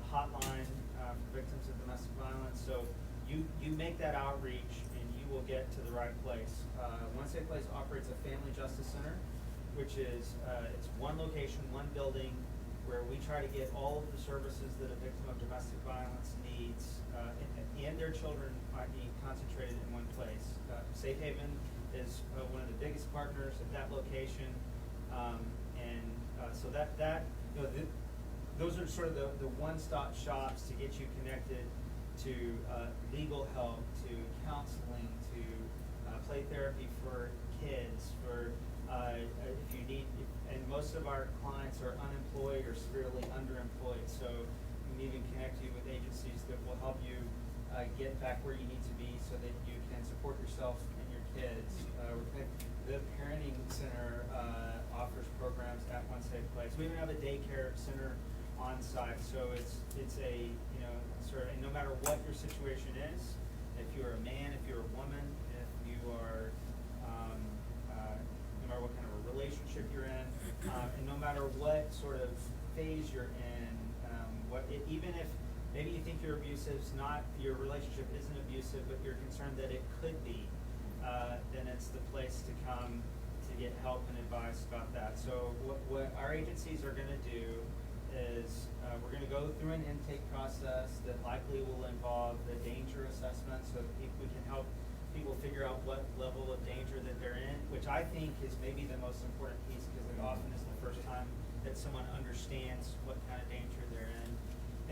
hotline for victims of domestic violence. So you make that outreach and you will get to the right place. One Safe Place operates a family justice center, which is, it's one location, one building, where we try to get all of the services that a victim of domestic violence needs, and their children might be concentrated in one place. Safe Haven is one of the biggest partners at that location, so those are sort of the one-stop shops to get you connected to legal help, to counseling, to play therapy for kids, for if you need, and most of our clients are unemployed or severely underemployed, so we can even connect you with agencies that will help you get back where you need to be so that you can support yourself and your kids. The parenting center offers programs at One Safe Place. We even have a daycare center on site, so it's a, sort of, and no matter what your situation is, if you're a man, if you're a woman, if you are, no matter what kind of a relationship you're in, and no matter what sort of phase you're in, even if maybe you think your relationship isn't abusive, but you're concerned that it could be, then it's the place to come to get help and advice about that. So what our agencies are going to do is we're going to go through an intake process that likely will involve the danger assessment, so that we can help people figure out what level of danger that they're in, which I think is maybe the most important piece, because it often is the first time that someone understands what kind of danger they're in.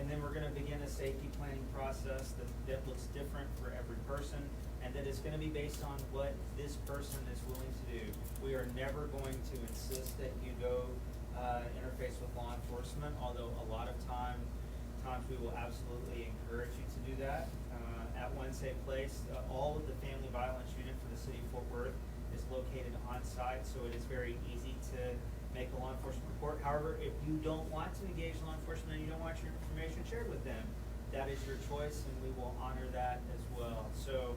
And then we're going to begin a safety planning process that looks different for every person, and that is going to be based on what this person is willing to do. We are never going to insist that you go interface with law enforcement, although a lot of times we will absolutely encourage you to do that. At One Safe Place, all of the family violence unit for the city of Fort Worth is located on site, so it is very easy to make a law enforcement report. However, if you don't want to engage law enforcement and you don't want your information shared with them, that is your choice, and we will honor that as well. So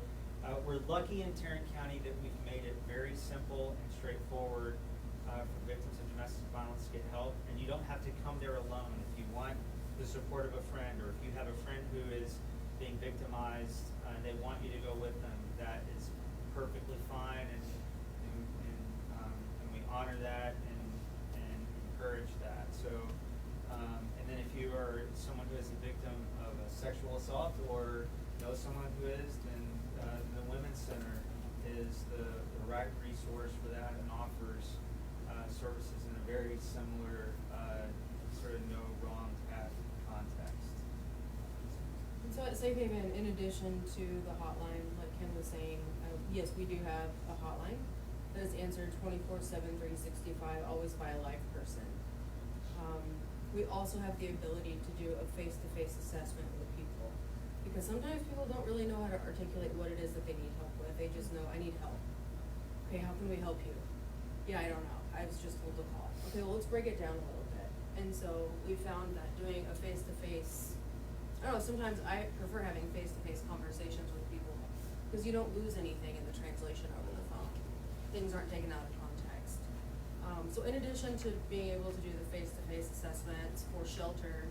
we're lucky in Tarrant County that we've made it very simple and straightforward for victims of domestic violence to get help, and you don't have to come there alone. If you want the support of a friend, or if you have a friend who is being victimized and they want you to go with them, that is perfectly fine, and we honor that and encourage that. So, and then if you are someone who is a victim of a sexual assault or know someone who is, then the Women's Center is the right resource for that and offers services in a very similar sort of no wrong path context. And so at Safe Haven, in addition to the hotline, like Ken was saying, yes, we do have a hotline that is answered 24/7, 365, always by a live person. We also have the ability to do a face-to-face assessment with people, because sometimes people don't really know how to articulate what it is that they need help with. They just know, I need help. Okay, how can we help you? Yeah, I don't know. I was just told to call. Okay, well, let's break it down a little bit. And so we found that doing a face-to-face, I don't know, sometimes I prefer having face-to-face conversations with people, because you don't lose anything in the translation over the phone. Things aren't taken out of context. So in addition to being able to do the face-to-face assessments for shelter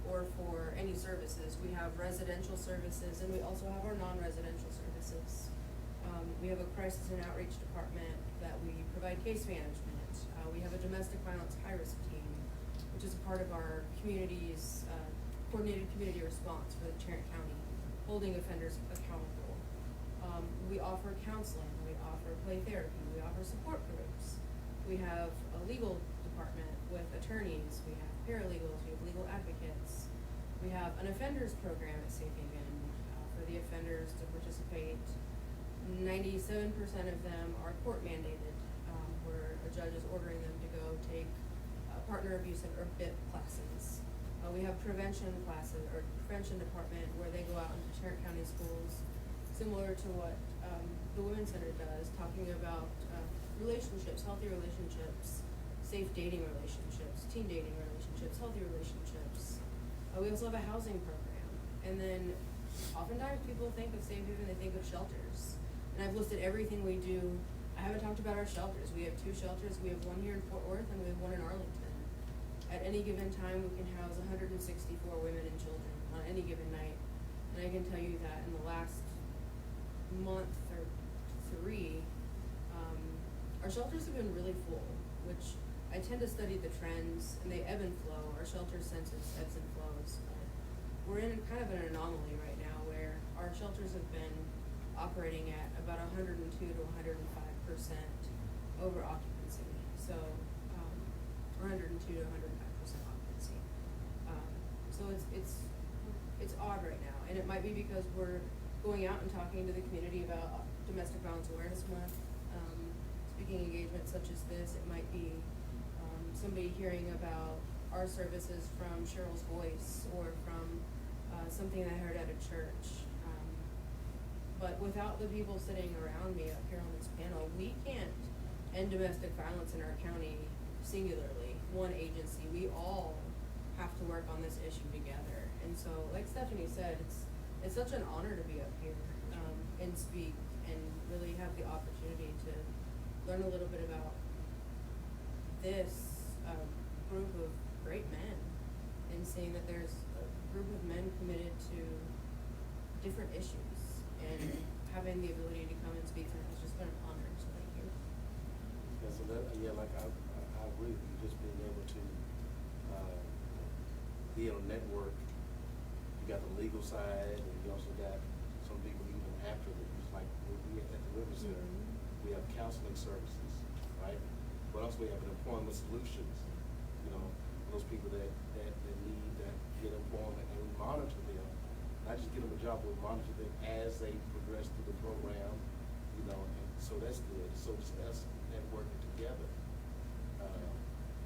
or for any services, we have residential services, and we also have our non-residential services. We have a crisis and outreach department that we provide case management. We have a domestic violence high-risk team, which is a part of our community's coordinated community response for the Tarrant County, holding offenders accountable. We offer counseling, we offer play therapy, we offer support groups. We have a legal department with attorneys, we have paralegals, we have legal advocates. We have an offenders program at Safe Haven for the offenders to participate. 97% of them are court mandated, where a judge is ordering them to go take partner abuse or BIP classes. We have prevention classes, or prevention department, where they go out into Tarrant County schools, similar to what the Women's Center does, talking about relationships, healthy relationships, safe dating relationships, teen dating relationships, healthy relationships. We also have a housing program. And then oftentimes people think of Safe Haven, they think of shelters. And I've listed everything we do. I haven't talked about our shelters. We have 2 shelters. We have one here in Fort Worth and we have one in Arlington. At any given time, we can house 164 women and children on any given night. And I can tell you that in the last month or 3, our shelters have been really full, which I tend to study the trends, and they ebb and flow. Our shelter census ebbs and flows. We're in kind of an anomaly right now where our shelters have been operating at about 102 to 105% over occupancy. So, 102 to 105% occupancy. So it's odd right now, and it might be because we're going out and talking to the community about Domestic Violence Awareness Month, speaking engagements such as this. It might be somebody hearing about our services from Cheryl's Voice or from something I heard at a church. But without the people sitting around me up here on this panel, we can't end domestic violence in our county singularly, one agency. We all have to work on this issue together. And so, like Stephanie said, it's such an honor to be up here and speak and really have the opportunity to learn a little bit about this group of great men, and seeing that there's a group of men committed to different issues, and having the ability to come and speak to them has just been an honor, so thank you. Yeah, so that, like I agree with you, just being able to be able to network. You got the legal side, and you also got some people even after the, like we at the Women's Center, we have counseling services, right? What else we have? Employment solutions, you know, those people that need to get employment, and we monitor them. Not just get them a job, but we monitor them as they progress through the program, you know, and so that's good. So it's us networking together.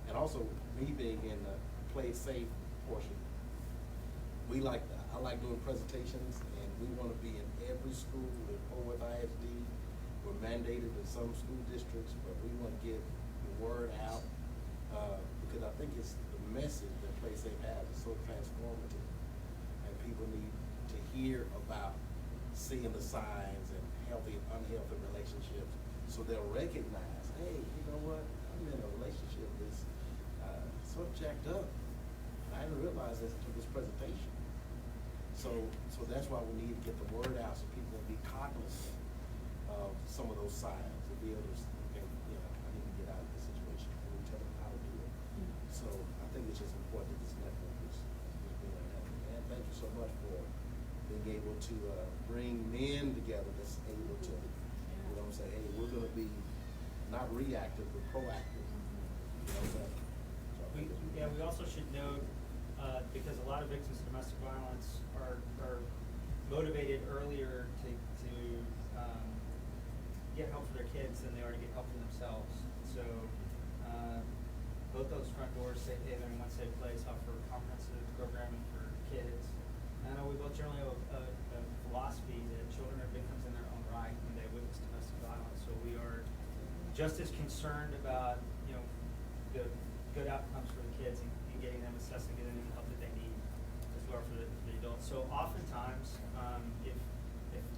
And also me being in the play safe portion, I like doing presentations, and we want to be in every school in Fort Worth ISD. We're mandated in some school districts, but we want to get the word out because I think it's the message that Play Safe has is so transformative, and people need to hear about seeing the signs and healthy and unhealthy relationships, so they'll recognize, hey, you know what, I'm in a relationship that's sort of jacked up. I didn't realize this until this presentation. So that's why we need to get the word out so people will be cognizant of some of those signs and be able to, okay, you know, I need to get out of this situation, and we tell them how to do it. So I think it's just important that this network is being happening. And thank you so much for being able to bring men together that's able to, you know, say, hey, we're going to be not reactive but proactive. You know what I'm saying? We also should note, because a lot of victims of domestic violence are motivated earlier to get help for their kids than they are to get help for themselves. So both those front doors, Safe Haven and One Safe Place, offer comprehensive programming for kids. And I know we both generally have a philosophy that children are victims in their own right when they witness domestic violence. So we are just as concerned about, you know, the good outcomes for the kids and getting them assessed and getting them the help that they need as well for the adults. So oftentimes, if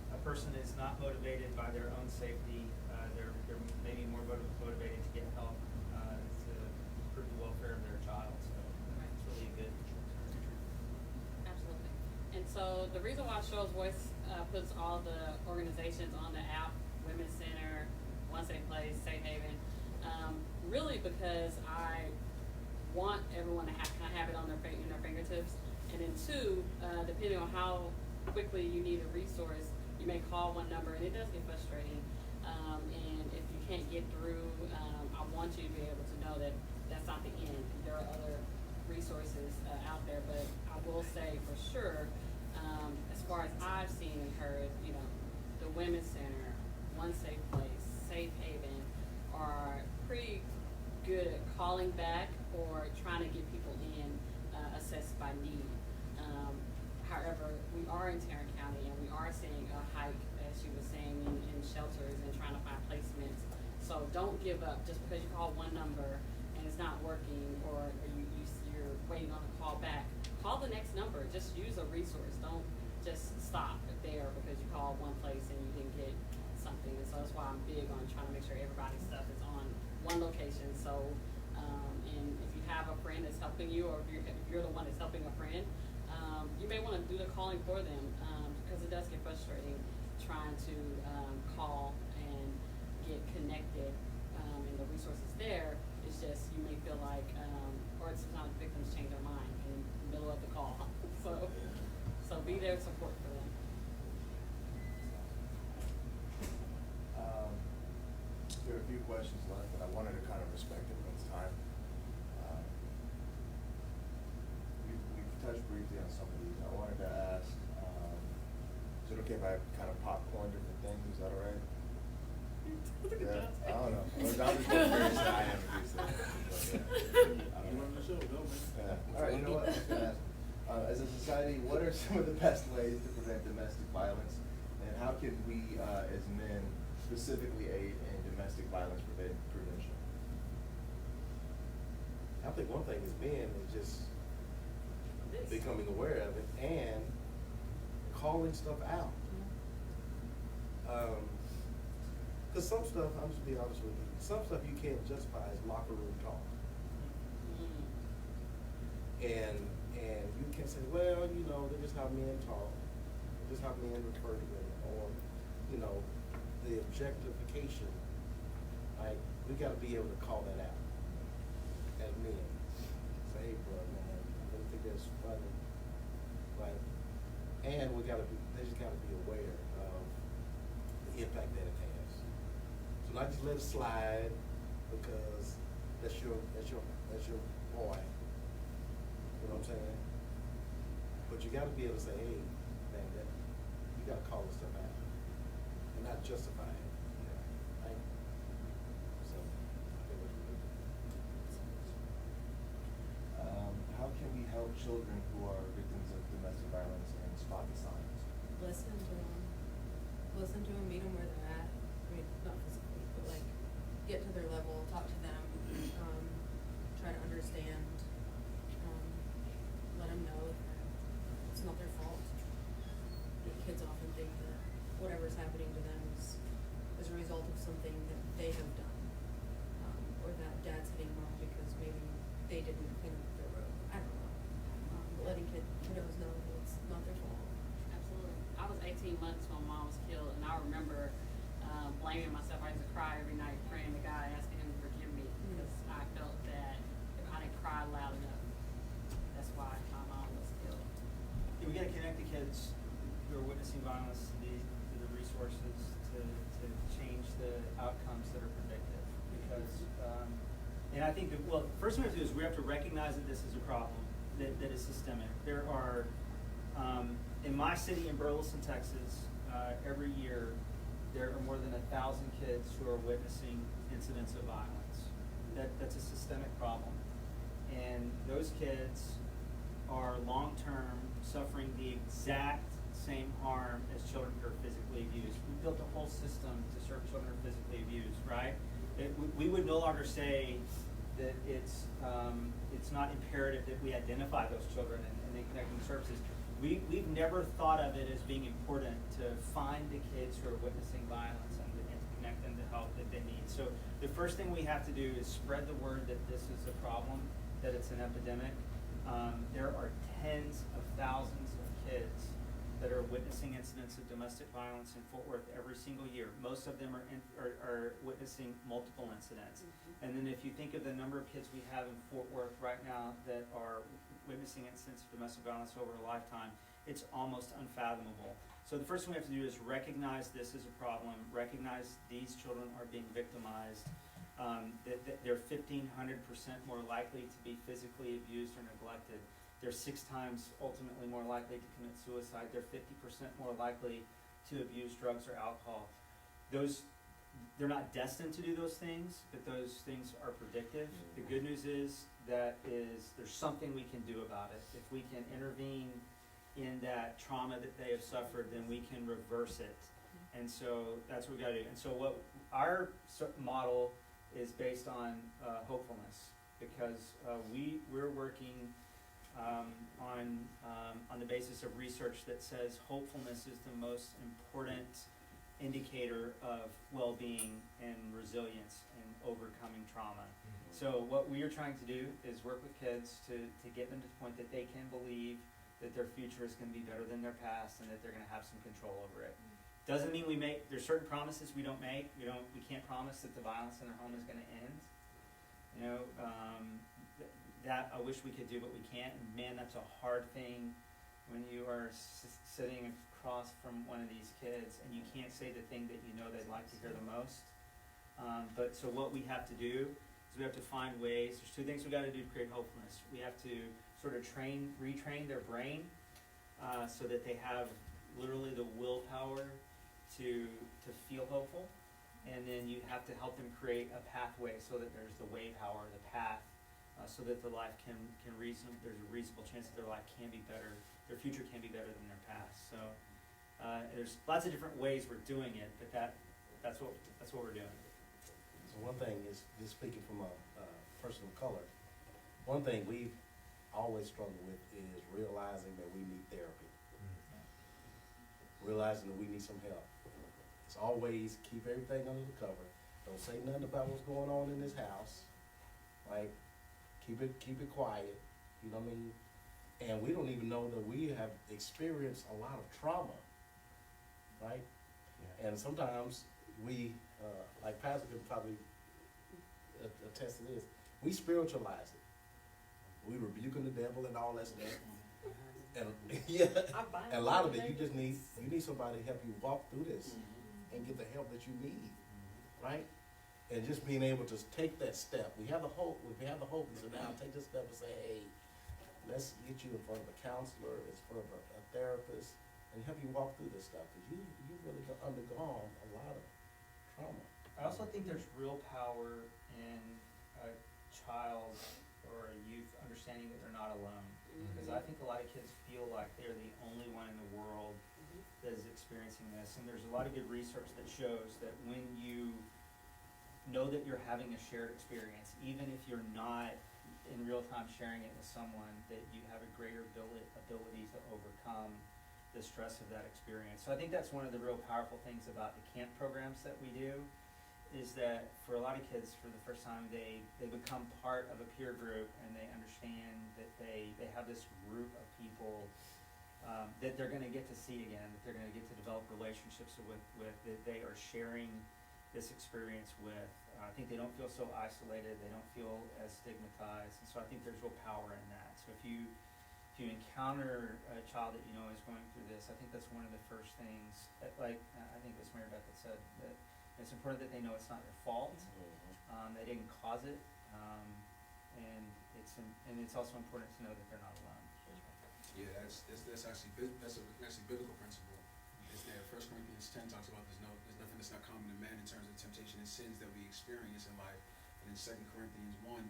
a person is not motivated by their own safety, they're maybe more motivated to get help to improve the welfare of their child. So it's really a good. Absolutely. And so the reason why Cheryl's Voice puts all the organizations on the app, Women's Center, One Safe Place, Safe Haven, really because I want everyone to kind of have it on their fingertips. And then 2, depending on how quickly you need a resource, you may call one number, and it does get frustrating. And if you can't get through, I want you to be able to know that that's not the end. There are other resources out there, but I will say for sure, as far as I've seen and heard, you know, the Women's Center, One Safe Place, Safe Haven are pretty good at calling back or trying to get people in assessed by need. However, we are in Tarrant County and we are seeing a hike, as you were saying, in shelters and trying to find placements. So don't give up just because you call one number and it's not working, or you're waiting on a call back. Call the next number. Just use a resource. Don't just stop there because you called one place and you didn't get something. And so that's why I'm big on trying to make sure everybody's stuff is on one location. So, and if you have a friend that's helping you, or if you're the one that's helping a friend, you may want to do the calling for them, because it does get frustrating trying to call and get connected, and the resources there. It's just you may feel like, or sometimes victims change their mind in the middle of the call. So be there support for them. There are a few questions left, but I wanted to kind of respect everyone's time. We've touched briefly on some of these. I wanted to ask, is it okay if I kind of popcorn different things? Is that all right? Yeah, I don't know. I'm just more curious than I am to do so. You run the show, go, man. Yeah. All right, you know what? I'm just gonna ask. As a society, what are some of the best ways to prevent domestic violence, and how can we, as men, specifically aid in domestic violence prevention? I think one thing is men is just becoming aware of it and calling stuff out. Cause some stuff, I'm just being honest with you, some stuff you can't justify as locker room talk. And you can say, well, you know, that's just how men talk, that's just how men refer to women, or, you know, the objectification. Like, we gotta be able to call that out as men. Say, hey, bro, man, I don't think that's funny. Like, and they just gotta be aware of the impact that it has. So not just let it slide because that's your boy. You know what I'm saying? But you gotta be able to say, hey, man, that you gotta call this stuff out and not justify it. Right? So I think that's what we do. How can we help children who are victims of domestic violence and spot the signs? Listen to them, meet them where they're at. I mean, not physically, but like, get to their level, talk to them, try to understand, let them know that it's not their fault. Kids often think that whatever's happening to them is a result of something that they have done, or that dad's hitting mom because maybe they didn't clean up their room. I don't know. But letting kiddos know that it's not their fault. Absolutely. I was 18 months when mom was killed, and I remember blaming myself. I used to cry every night, praying to God, asking him to forgive me, because I felt that if I didn't cry loud enough, that's why my mom was killed. Yeah, we gotta connect the kids who are witnessing violence to the resources to change the outcomes that are predictive. Because, and I think first thing we have to do is we have to recognize that this is a problem, that is systemic. There are, in my city in Burleson, Texas, every year, there are more than 1,000 kids who are witnessing incidents of violence. That's a systemic problem. And those kids are long-term suffering the exact same harm as children who are physically abused. We built a whole system to serve children who are physically abused, right? We would no longer say that it's not imperative that we identify those children and then connect them to services. We've never thought of it as being important to find the kids who are witnessing violence and to connect them to help that they need. So the first thing we have to do is spread the word that this is a problem, that it's an epidemic. There are tens of thousands of kids that are witnessing incidents of domestic violence in Fort Worth every single year. Most of them are witnessing multiple incidents. And then if you think of the number of kids we have in Fort Worth right now that are witnessing incidents of domestic violence over a lifetime, it's almost unfathomable. So the first thing we have to do is recognize this as a problem, recognize these children are being victimized, that they're 1,500% more likely to be physically abused or neglected. They're 6 times ultimately more likely to commit suicide. They're 50% more likely to abuse drugs or alcohol. They're not destined to do those things, but those things are predictive. The good news is there's something we can do about it. If we can intervene in that trauma that they have suffered, then we can reverse it. And so that's what we gotta do. And so what our model is based on hopefulness, because we're working on the basis of research that says hopefulness is the most important indicator of well-being and resilience and overcoming trauma. So what we are trying to do is work with kids to get them to the point that they can believe that their future is gonna be better than their past and that they're gonna have some control over it. Doesn't mean there's certain promises we don't make. We can't promise that the violence in our home is gonna end. You know, that I wish we could do, but we can't. And man, that's a hard thing when you are sitting across from one of these kids and you can't say the thing that you know they'd like to hear the most. But so what we have to do is we have to find ways. There's two things we got to do to create hopefulness. We have to sort of retrain their brain so that they have literally the willpower to feel hopeful. And then you have to help them create a pathway so that there's the way power, the path, so that their life there's a reasonable chance that their life can be better, their future can be better than their past. So there's lots of different ways we're doing it, but that's what we're doing. So one thing is, just speaking from a person of color, one thing we've always struggled with is realizing that we need therapy. Realizing that we need some help. It's always keep everything under the cover. Don't say nothing about what's going on in this house. Right? Keep it quiet. You know what I mean? And we don't even know that we have experienced a lot of trauma. Right? Yeah. And sometimes we, like Pastor could probably attest to this, we spiritualize it. We rebuking the devil and all that stuff. And yeah, and a lot of it you need somebody to help you walk through this and get the help that you need, right? And just being able to take that step. We have the hope. We have the hope to sit down, take this step, and say, "Hey, let's get you in front of a counselor, in front of a therapist, and help you walk through this stuff because you've really undergone a lot of trauma." I also think there's real power in a child or a youth understanding that they're not alone. Because I think a lot of kids feel like they're the only one in the world that is experiencing this. And there's a lot of good research that shows that when you know that you're having a shared experience, even if you're not in real time sharing it with someone, that you have a greater ability to overcome the stress of that experience. So I think that's one of the real powerful things about the camp programs that we do, is that for a lot of kids, for the first time, they become part of a peer group and they understand that they have this group of people that they're going to get to see again, that they're going to get to develop relationships with, that they are sharing this experience with. I think they don't feel so isolated, they don't feel as stigmatized, and so I think there's real power in that. So if you encounter a child that you know is going through this, I think that's one of the first things, like I think as Mary Beth had said, that it's important that they know it's not their fault, they didn't cause it, and it's also important to know that they're not alone. Yeah, that's actually biblical principle. It's there. 1 Corinthians 10 talks about there's nothing that's not common to man in terms of temptation and sins that we experience in life. And then 2 Corinthians 1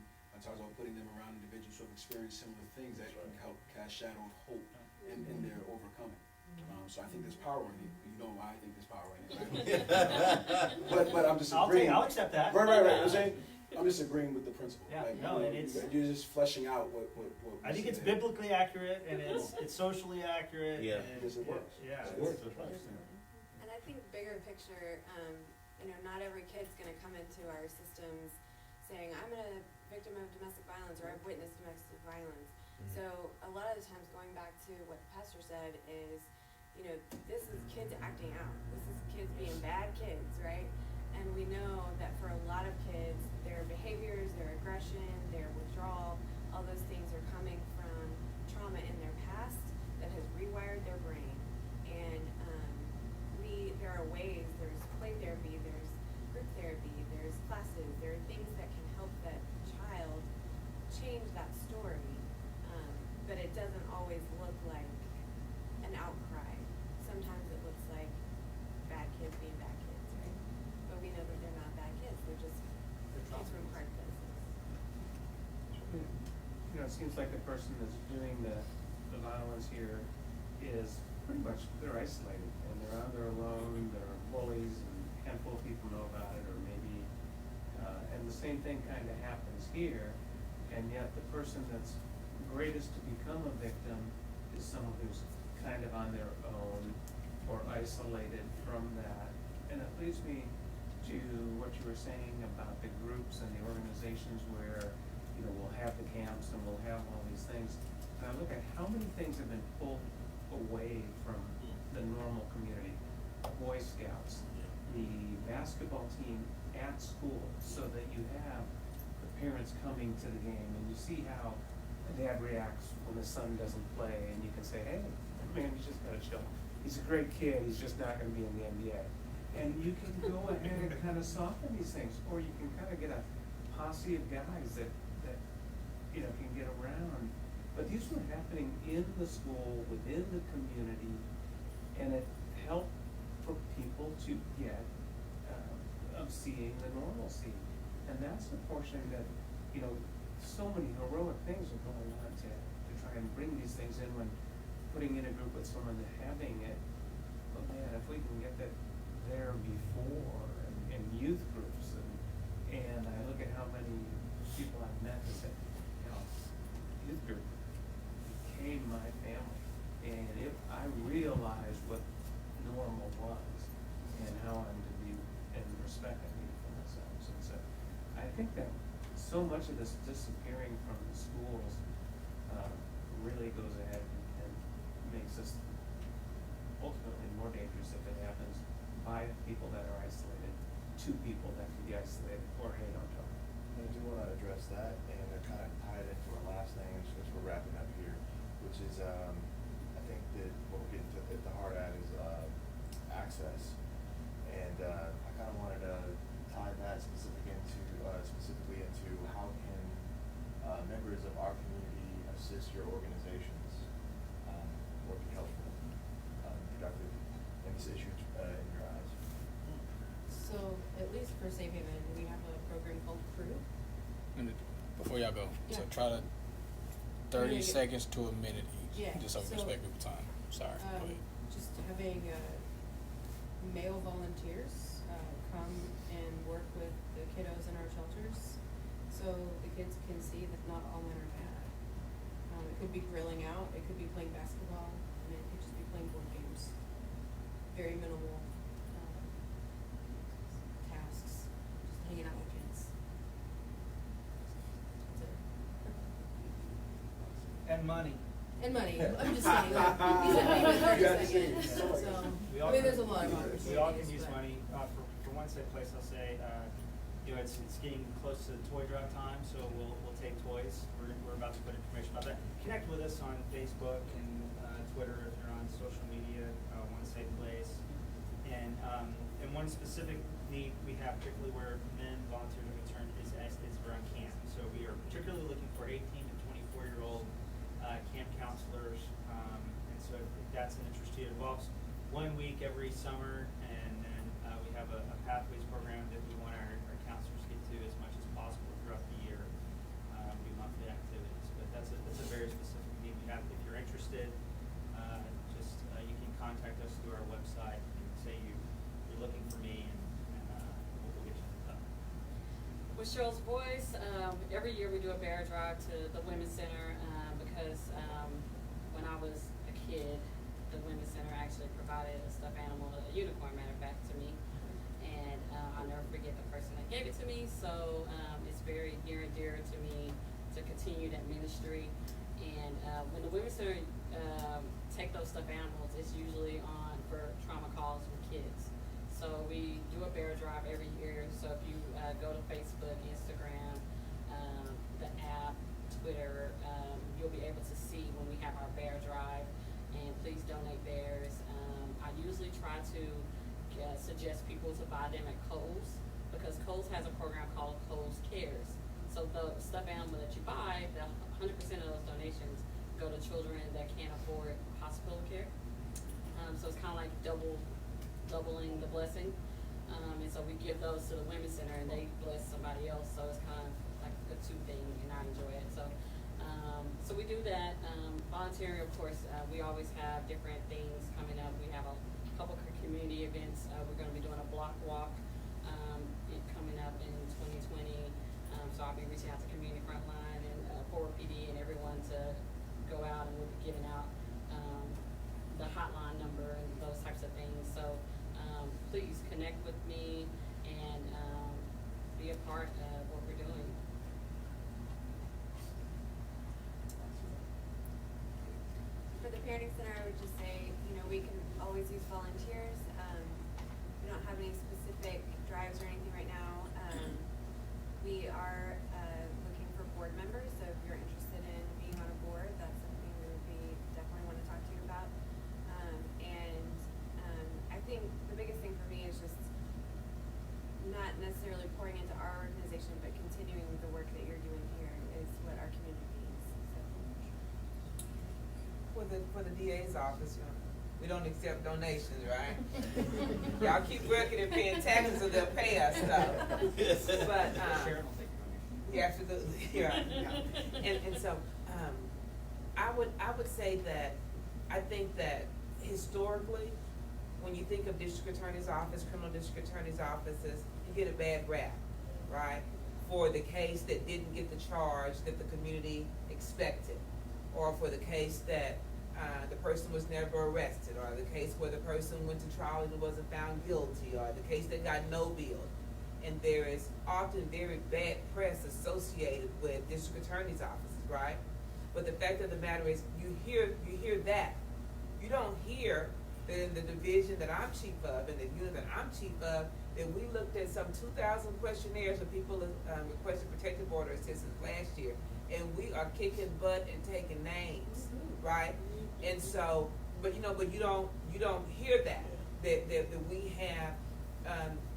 talks about putting them around individuals who have experienced similar things that can help cast shadow of hope in their overcoming. So I think there's power in it. You know why I think there's power in it. Right? but I'm just agreeing. I'll accept that. Right. I'm just agreeing with the principle. Yeah, like, no, and it's, you're just fleshing out what I think it's biblically accurate and it's socially accurate. Yeah. And Because it works. Yeah. It works. That's right. And I think bigger picture, not every kid's gonna come into our systems saying, I'm a victim of domestic violence or I've witnessed domestic violence. So a lot of the times, going back to what the pastor said, is, this is kids acting out. This is kids being bad kids, right? And we know that for a lot of kids, their behaviors, their aggression, their withdrawal, all those things are coming from trauma in their past that has rewired their brain. And there are ways, there's play therapy, there's group therapy, there's classes, there are things that can help that child change that story. But it doesn't always look like an outcry. Sometimes it looks like bad kids being bad kids, right? But we know that they're not bad kids, they're just kids from hard places. It seems like the person that's doing the violence here is pretty much they're isolated and they're on their own, they're bullies and a handful of people know about it or maybe, and the same thing kind of happens here, and yet the person that's greatest to become a victim is someone who's kind of on their own or isolated from that. And it leads me to what you were saying about the groups and the organizations where, you know, we'll have the camps and we'll have all these things. And I look at how many things have been pulled away from the normal community. Boy Scouts, the basketball team at school, so that you have the parents coming to the game and you see how the dad reacts when the son doesn't play and you can say, hey, man, he's just gotta chill. He's a great kid, he's just not gonna be in the NBA. And you can go ahead and kind of soften these things, or you can kind of get a posse of guys that you know, can get around. But these were happening in the school, within the community, and it helped for people to get of seeing the normalcy. And that's the portion that, you know, so many heroic things are going on to try and bring these things in when putting in a group with someone and having it. But man, if we can get that there before and youth groups and I look at how many people I've met that said, you know, youth group became my family, and if I realized what normal was and how I'm to be and the respect I need for myself. And so I think that so much of this disappearing from the schools really goes ahead and makes us ultimately more dangerous if it happens by people that are isolated to people that can be isolated or hate on top. I do want to address that and kind of tie it into our last thing as we're wrapping up here, which is I think that what we're getting to at the heart at is access. And I kind of wanted to tie that specifically into how can members of our community assist your organizations or be helpful, productive in this issue in your eyes. So, at least for Safe Haven, we have a program called Crew. And before y'all go, so Yeah. try to 30 seconds to a minute each, Yeah, just so we so, respect people's time. Sorry. Go ahead. Just having male volunteers come and work with the kiddos in our shelters, so the kids can see that not all men are bad. It could be grilling out, it could be playing basketball, and it could just be playing board games. Very minimal tasks, just hanging out with kids. That's it. And money. And money, I'm just saying, like, you said maybe 30 seconds, so, I mean, there's a lot of opportunities. We all can use but- money. For one safe place, I'll say, you know, it's getting close to the toy drive time, so we'll take toys. We're about to put information about that. Connect with us on Facebook and Twitter if you're on social media. One safe place. And one specific need we have, particularly where men volunteers are concerned, is around camp. So we are particularly looking for 18 to 24-year-old camp counselors. And so if that's an interest to you, it involves 1 week every summer, and then we have a pathways program that we want our counselors to get to as much as possible throughout the year. We do monthly activities, but that's a very specific need we have. If you're interested, you can contact us through our website and say you're looking for me, and we'll get you hooked up. With Cheryl's Voice, every year we do a bear drive to the Women's Center because when I was a kid, the Women's Center actually provided a stuffed animal, a unicorn, matter of fact, to me. And I'll never forget the person that gave it to me, so it's very near and dear to me to continue that ministry. And when the Women's Center take those stuffed animals, it's usually on for trauma calls with kids. So we do a bear drive every year. So if you go to Facebook, Instagram, the app, Twitter, you'll be able to see when we have our bear drive. And please donate bears. I usually try to suggest people to buy them at Kohl's, because Kohl's has a program called Kohl's Cares. So the stuffed animal that you buy, 100% of those donations go to children that can't afford hospital care. So it's kind of like doubling the blessing. And so we give those to the Women's Center, and they bless somebody else. So it's kind of like a two thing, and I enjoy it. So we do that. A lot volunteering, of course, we always have different things coming up. We have a couple of community events. We're gonna be doing a block walk, coming up in 2020. So I'll be reaching out to Community Frontline and Forward PD and everyone to go out, and we'll be giving out the hotline number and those types of things. So please connect with me and be a part of what we're doing. For the parenting center, I would just say, you know, we can always use volunteers. We don't have any specific drives or anything right now. We are looking for board members, so if you're interested in being on a board, that's something we would be definitely want to talk to you about. I think the biggest thing for me is just not necessarily pouring into our organization, but continuing the work that you're doing here is what our community needs. So. For the DA's office, you know, we don't accept donations, right? Y'all keep working and paying taxes, or they'll pay us stuff. But Sharon will take your donation. yeah, absolutely, yeah. And so I would say that I think that historically, when you think of district attorney's office, criminal district attorney's offices, you get a bad rap, right? For the case that didn't get the charge that the community expected, or for the case that the person was never arrested, or the case where the person went to trial and wasn't found guilty, or the case that got no bail. And there is often very bad press associated with district attorney's offices, right? But the fact of the matter is, you hear that. You don't hear that in the division that I'm chief of, and the unit that I'm chief of, that we looked at some 2,000 questionnaires of people requesting protective order assistance last year, and we are kicking butt and taking names, right? And so, but you don't hear that we have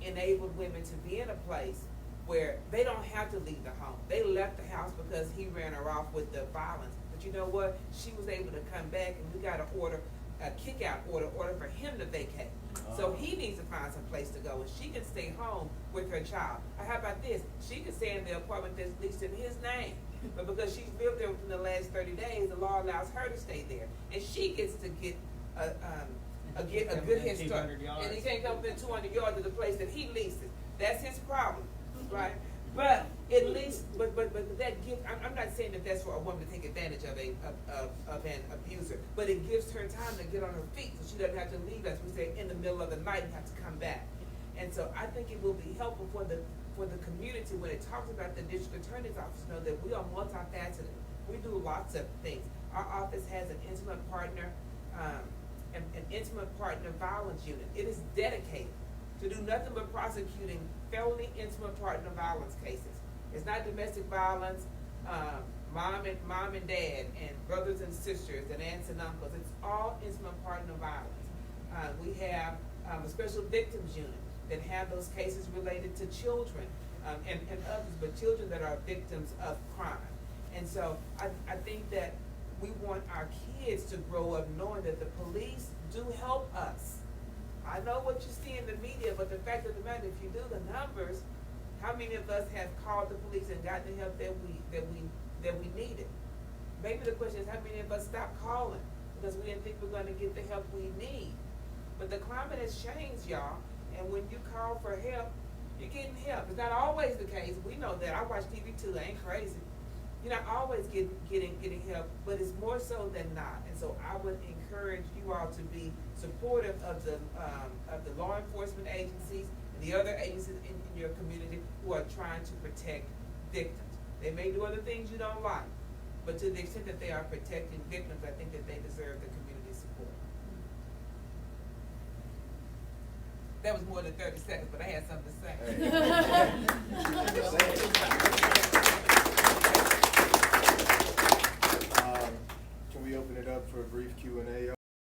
enabled women to be in a place where they don't have to leave the home. They left the house because he ran her off with the violence. But you know what? She was able to come back, and we got a kick-out order for him to vacate. So he needs to find some place to go, and she can stay home with her child. Or how about this? She can stay in the apartment that's leased in his name. But because she's lived there within the last 30 days, the law allows her to stay there. And she gets to get a good head start. And he can't come within 200 yards of the place that he leases. That's his problem, right? But at least, but that gives. I'm not saying that that's for a woman to take advantage of an abuser, but it gives her time to get on her feet, so she doesn't have to leave, as we say, in the middle of the night and have to come back. And so I think it will be helpful for the community when it talks about the district attorney's office, know that we are multifaceted. We do lots of things. Our office has an intimate partner, an intimate partner violence unit. It is dedicated to do nothing but prosecuting felony intimate partner violence cases. It's not domestic violence, mom and dad, and brothers and sisters, and aunts and uncles. It's all intimate partner violence. We have a special victims unit that have those cases related to children and others, but children that are victims of crime. And so I think that we want our kids to grow up knowing that the police do help us. I know what you see in the media, but the fact of the matter, if you do the numbers, how many of us have called the police and gotten the help that we needed? Maybe the question is, how many of us stopped calling because we didn't think we're going to get the help we need? But the climate has changed, y'all, and when you call for help, you're getting help. It's not always the case. We know that. I watch TV too. I ain't crazy. You're not always getting help, but it's more so than not. And so I would encourage you all to be supportive of the law enforcement agencies and the other agencies in your community who are trying to protect victims. They may do other things you don't like, but to the extent that they are protecting victims, I think that they deserve the community support. That was more than 30 seconds, but I had something to say.